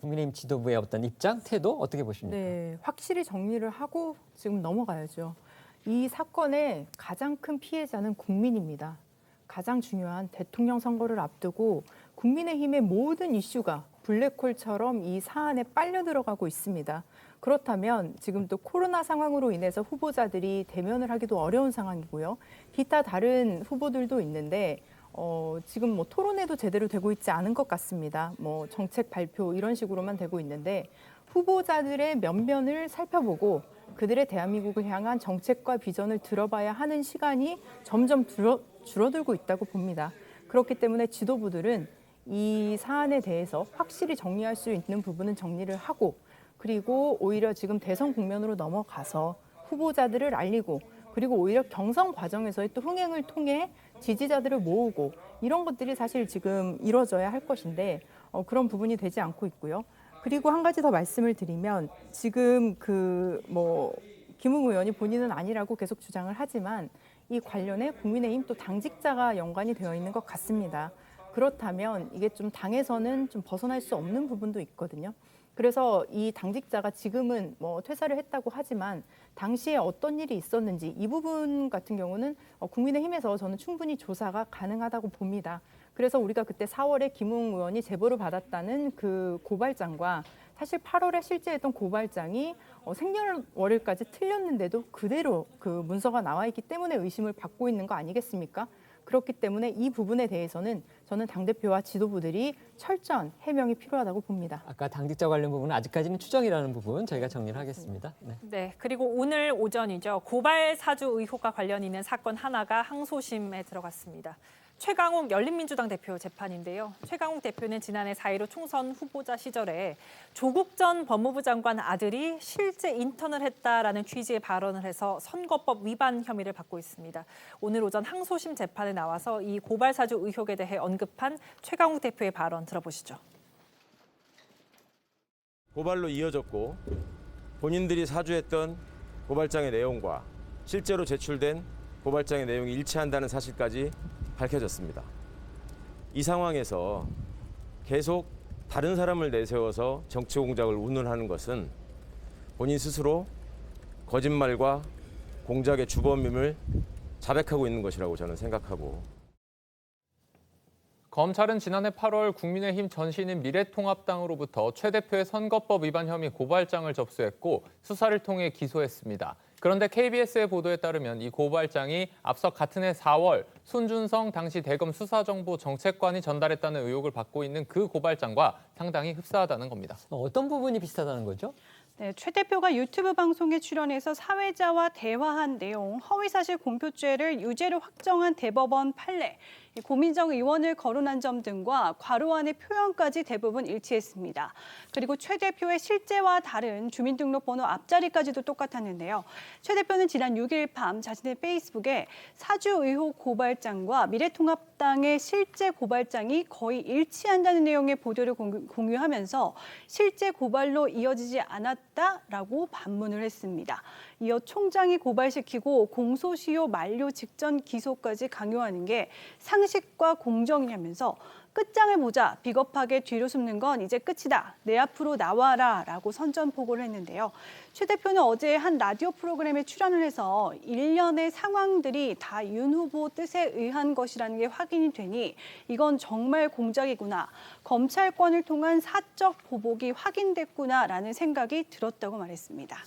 국민의힘 지도부의 어떤 입장, 태도 어떻게 보십니까? 네, 확실히 정리를 하고 지금 넘어가야죠. 이 사건의 가장 큰 피해자는 국민입니다. 가장 중요한 대통령 선거를 앞두고 국민의힘의 모든 이슈가 블랙홀처럼 이 사안에 빨려 들어가고 있습니다. 그렇다면 지금 또 코로나 상황으로 인해서 후보자들이 대면을 하기도 어려운 상황이고요. 기타 다른 후보들도 있는데 지금 뭐 토론회도 제대로 되고 있지 않은 것 같습니다. 뭐 정책 발표 이런 식으로만 되고 있는데, 후보자들의 면면을 살펴보고 그들의 대한민국을 향한 정책과 비전을 들어봐야 하는 시간이 점점 줄어들고 있다고 봅니다. 그렇기 때문에 지도부들은 이 사안에 대해서 확실히 정리할 수 있는 부분은 정리를 하고, 그리고 오히려 지금 대선 국면으로 넘어가서 후보자들을 알리고, 그리고 오히려 경선 과정에서의 또 흥행을 통해 지지자들을 모으고, 이런 것들이 사실 지금 이루어져야 할 것인데 그런 부분이 되지 않고 있고요. 그리고 한 가지 더 말씀을 드리면, 지금 김웅 의원이 본인은 아니라고 계속 주장을 하지만 이 관련해 국민의힘 또 당직자가 연관이 되어 있는 것 같습니다. 그렇다면 이게 좀 당에서는 좀 벗어날 수 없는 부분도 있거든요. 그래서 이 당직자가 지금은 뭐 퇴사를 했다고 하지만 당시에 어떤 일이 있었는지 이 부분 같은 경우는 국민의힘에서 저는 충분히 조사가 가능하다고 봅니다. 그래서 우리가 그때 4월에 김웅 의원이 제보를 받았다는 그 고발장과 사실 8월에 실제 했던 고발장이 생년월일까지 틀렸는데도 그대로 그 문서가 나와 있기 때문에 의심을 받고 있는 거 아니겠습니까? 그렇기 때문에 이 부분에 대해서는 저는 당대표와 지도부들이 철저한 해명이 필요하다고 봅니다. 아까 당직자 관련 부분은 아직까지는 추정이라는 부분 저희가 정리를 하겠습니다. 네, 그리고 오늘 오전이죠. 고발 사주 의혹과 관련 있는 사건 하나가 항소심에 들어갔습니다. 최강욱 열린민주당 대표 재판인데요. 최강욱 대표는 지난해 4.15 총선 후보자 시절에 조국 전 법무부 장관 아들이 실제 인턴을 했다라는 취지의 발언을 해서 선거법 위반 혐의를 받고 있습니다. 오늘 오전 항소심 재판에 나와서 이 고발 사주 의혹에 대해 언급한 최강욱 대표의 발언 들어보시죠. 고발로 이어졌고 본인들이 사주했던 고발장의 내용과 실제로 제출된 고발장의 내용이 일치한다는 사실까지 밝혀졌습니다. 이 상황에서 계속 다른 사람을 내세워서 정치 공작을 운운하는 것은 본인 스스로 거짓말과 공작의 주범임을 자백하고 있는 것이라고 저는 생각하고, 검찰은 지난해 8월 국민의힘 전신인 미래통합당으로부터 최 대표의 선거법 위반 혐의 고발장을 접수했고 수사를 통해 기소했습니다. 그런데 KBS의 보도에 따르면 이 고발장이 앞서 같은 해 4월 손준성 당시 대검 수사정보 정책관이 전달했다는 의혹을 받고 있는 그 고발장과 상당히 흡사하다는 겁니다. 어떤 부분이 비슷하다는 거죠? 네, 최 대표가 유튜브 방송에 출연해서 사회자와 대화한 내용, 허위사실 공표죄를 유죄로 확정한 대법원 판례, 고민정 의원을 거론한 점 등과 괄호 안의 표현까지 대부분 일치했습니다. 그리고 최 대표의 실제와 다른 주민등록번호 앞자리까지도 똑같았는데요. 최 대표는 지난 6일 밤 자신의 페이스북에 사주 의혹 고발장과 미래통합당의 실제 고발장이 거의 일치한다는 내용의 보도를 공유하면서 실제 고발로 이어지지 않았다라고 반문을 했습니다. 이어 총장이 고발시키고 공소시효 만료 직전 기소까지 강요하는 게 상식과 공정이냐면서 끝장을 보자 비겁하게 뒤로 숨는 건 이제 끝이다. 내 앞으로 나와라 라고 선전포고를 했는데요. 최 대표는 어제 한 라디오 프로그램에 출연을 해서 일련의 상황들이 다 윤 후보 뜻에 의한 것이라는 게 확인이 되니 이건 정말 공작이구나. 검찰권을 통한 사적 보복이 확인됐구나라는 생각이 들었다고 말했습니다.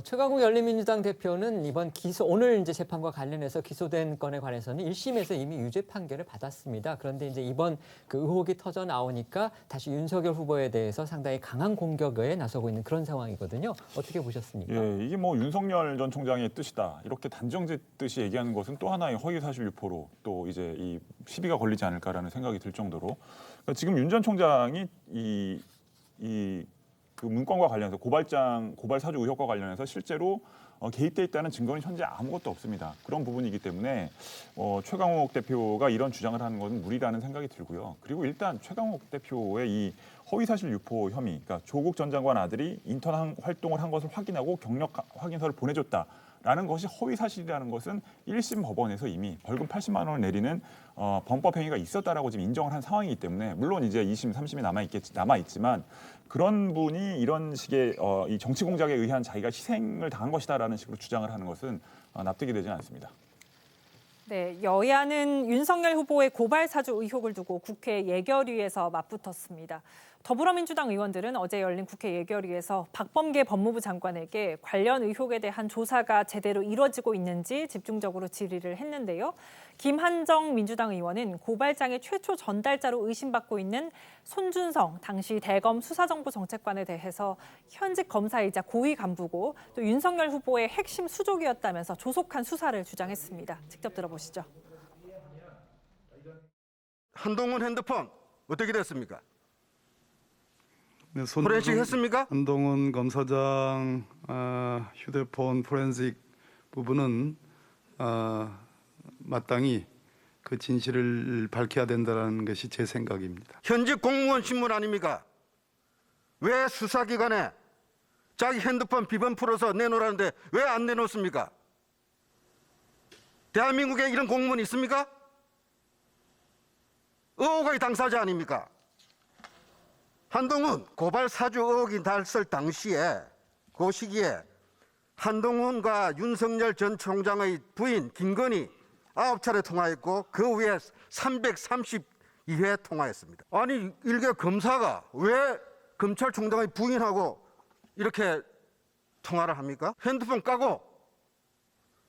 최강욱 열린민주당 대표는 이번 오늘 이제 재판과 관련해서 기소된 건에 관해서는 1심에서 이미 유죄 판결을 받았습니다. 그런데 이제 이번 그 의혹이 터져 나오니까 다시 윤석열 후보에 대해서 상당히 강한 공격에 나서고 있는 그런 상황이거든요. 어떻게 보셨습니까? 예, 이게 뭐 윤석열 전 총장의 뜻이다. 이렇게 단정짓듯이 얘기하는 것은 또 하나의 허위사실 유포로 또 이제 이 시비가 걸리지 않을까라는 생각이 들 정도로 그러니까 지금 윤 전 총장이 그 문건과 관련해서 고발 사주 의혹과 관련해서 실제로 개입돼 있다는 증거는 현재 아무것도 없습니다. 그런 부분이기 때문에 최강욱 대표가 이런 주장을 하는 것은 무리라는 생각이 들고요. 그리고 일단 최강욱 대표의 이 허위사실 유포 혐의, 그러니까 조국 전 장관 아들이 인턴 활동을 한 것을 확인하고 경력 확인서를 보내줬다라는 것이 허위사실이라는 것은 1심 법원에서 이미 벌금 80만 원을 내리는 범법 행위가 있었다라고 지금 인정을 한 상황이기 때문에 물론 이제 2심, 3심이 남아있지만 그런 분이 이런 식의 이 정치 공작에 의한 자기가 희생을 당한 것이다라는 식으로 주장을 하는 것은 납득이 되지 않습니다. 네, 여야는 윤석열 후보의 고발 사주 의혹을 두고 국회 예결위에서 맞붙었습니다. 더불어민주당 의원들은 어제 열린 국회 예결위에서 박범계 법무부 장관에게 관련 의혹에 대한 조사가 제대로 이루어지고 있는지 집중적으로 질의를 했는데요. 김한정 민주당 의원은 고발장의 최초 전달자로 의심받고 있는 손준성 당시 대검 수사정보 정책관에 대해서 현직 검사이자 고위 간부고 또 윤석열 후보의 핵심 수족이었다면서 조속한 수사를 주장했습니다. 직접 들어보시죠. 한동훈 핸드폰 어떻게 됐습니까? 네, 포렌식 했습니까? 한동훈 검사장 휴대폰 포렌식 부분은 마땅히 그 진실을 밝혀야 된다는 것이 제 생각입니다. 현직 공무원 신문 아닙니까? 왜 수사기관에 자기 핸드폰 비번 풀어서 내놓으라는데 왜 안 내놓습니까? 대한민국에 이런 공무원 있습니까? 의혹의 당사자 아닙니까? 한동훈 고발 사주 의혹이 났을 당시에 그 시기에 한동훈과 윤석열 전 총장의 부인 김건희 9차례 통화했고 그 후에 332회 통화했습니다. 아니 일개 검사가 왜 검찰총장의 부인하고 이렇게 통화를 합니까? 핸드폰 까고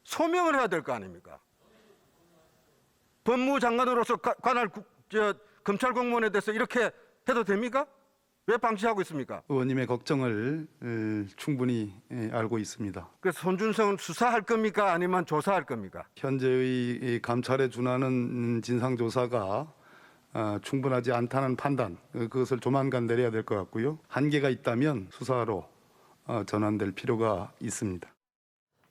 소명을 해야 될 거 아닙니까? 법무부 장관으로서 관할 검찰 공무원에 대해서 이렇게 해도 됩니까? 왜 방치하고 있습니까? 의원님의 걱정을 충분히 알고 있습니다. 그래서 손준성은 수사할 겁니까? 아니면 조사할 겁니까? 현재의 감찰에 준하는 진상조사가 충분하지 않다는 판단, 그것을 조만간 내려야 될 것 같고요. 한계가 있다면 수사로 전환될 필요가 있습니다.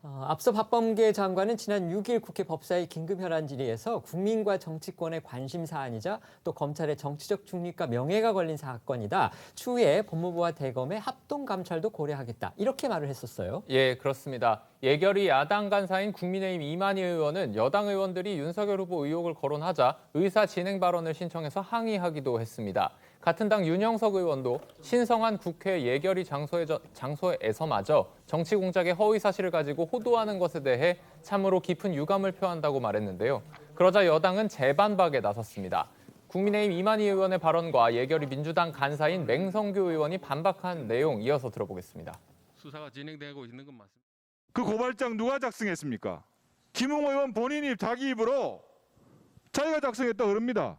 앞서 박범계 장관은 지난 6일 국회 법사위 긴급현안 질의에서 국민과 정치권의 관심 사안이자 또 검찰의 정치적 중립과 명예가 걸린 사건이다. 추후에 법무부와 대검의 합동 감찰도 고려하겠다. 이렇게 말을 했었어요. 예, 그렇습니다. 예결위 야당 간사인 국민의힘 이만희 의원은 여당 의원들이 윤석열 후보 의혹을 거론하자 의사 진행 발언을 신청해서 항의하기도 했습니다. 같은 당 윤영석 의원도 신성한 국회 예결위 장소에서마저 정치 공작의 허위 사실을 가지고 호도하는 것에 대해 참으로 깊은 유감을 표한다고 말했는데요. 그러자 여당은 재반박에 나섰습니다. 국민의힘 이만희 의원의 발언과 예결위 민주당 간사인 맹성규 의원이 반박한 내용 이어서 들어보겠습니다. 수사가 진행되고 있는 건 맞습니다. 그 고발장 누가 작성했습니까? 김웅 의원 본인이 자기 입으로 자기가 작성했다고 그럽니다.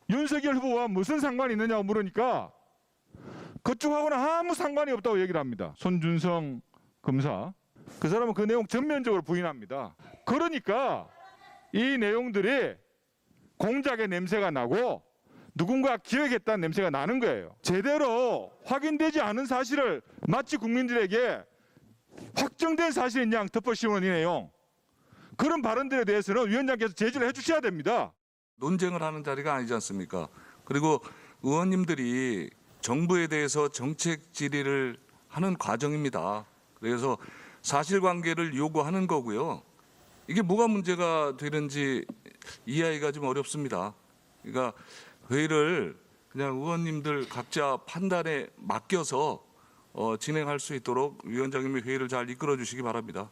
윤석열 후보와 무슨 상관이 있느냐고 물으니까 그쪽하고는 아무 상관이 없다고 얘기를 합니다. 손준성 검사. 그 사람은 그 내용 전면적으로 부인합니다. 그러니까 이 내용들이 공작의 냄새가 나고 누군가 기획했다는 냄새가 나는 거예요. 제대로 확인되지 않은 사실을 마치 국민들에게 확정된 사실인 양 덮어씌우는 이 내용. 그런 발언들에 대해서는 위원장께서 제지를 해주셔야 됩니다. 논쟁을 하는 자리가 아니지 않습니까? 그리고 의원님들이 정부에 대해서 정책 질의를 하는 과정입니다. 그래서 사실관계를 요구하는 거고요. 이게 뭐가 문제가 되는지 이해하기가 좀 어렵습니다. 그러니까 회의를 그냥 의원님들 각자 판단에 맡겨서 진행할 수 있도록 위원장님이 회의를 잘 이끌어 주시기 바랍니다.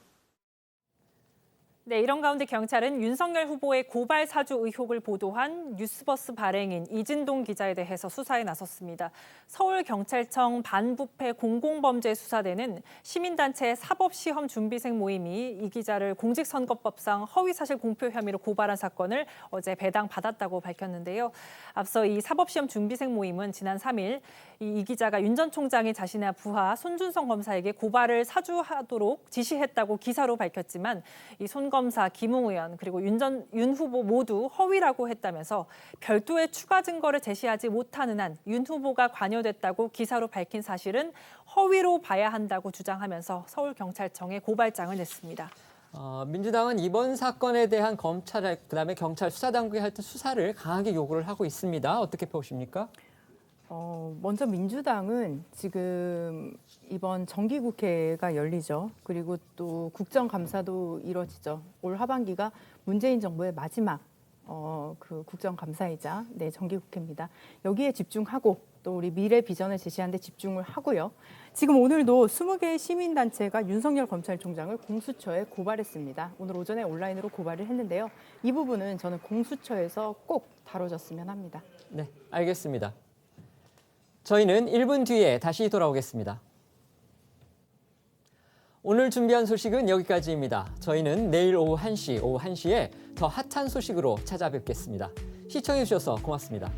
네, 이런 가운데 경찰은 윤석열 후보의 고발 사주 의혹을 보도한 뉴스버스 발행인 이진동 기자에 대해서 수사에 나섰습니다. 서울경찰청 반부패 공공범죄수사대는 시민단체 사법시험준비생 모임이 이 기자를 공직선거법상 허위사실 공표 혐의로 고발한 사건을 어제 배당받았다고 밝혔는데요. 앞서 이 사법시험준비생 모임은 지난 3일 이 기자가 윤 전 총장이 자신의 부하 손준성 검사에게 고발을 사주하도록 지시했다고 기사로 밝혔지만 이 손 검사, 김웅 의원 그리고 윤 후보 모두 허위라고 했다면서 별도의 추가 증거를 제시하지 못하는 한 윤 후보가 관여됐다고 기사로 밝힌 사실은 허위로 봐야 한다고 주장하면서 서울경찰청에 고발장을 냈습니다. 민주당은 이번 사건에 대한 검찰, 그다음에 경찰 수사당국의 하여튼 수사를 강하게 요구를 하고 있습니다. 어떻게 보십니까? 먼저 민주당은 지금 이번 정기국회가 열리죠. 그리고 또 국정감사도 이뤄지죠. 올 하반기가 문재인 정부의 마지막 그 국정감사이자 정기국회입니다. 여기에 집중하고 또 우리 미래 비전을 제시하는 데 집중을 하고요. 지금 오늘도 20개의 시민단체가 윤석열 검찰총장을 공수처에 고발했습니다. 오늘 오전에 온라인으로 고발을 했는데요. 이 부분은 저는 공수처에서 꼭 다뤄졌으면 합니다. 네, 알겠습니다. 저희는 1분 뒤에 다시 돌아오겠습니다. 오늘 준비한 소식은 여기까지입니다. 저희는 내일 오후 1시에 더 핫한 소식으로 찾아뵙겠습니다. 시청해주셔서 고맙습니다.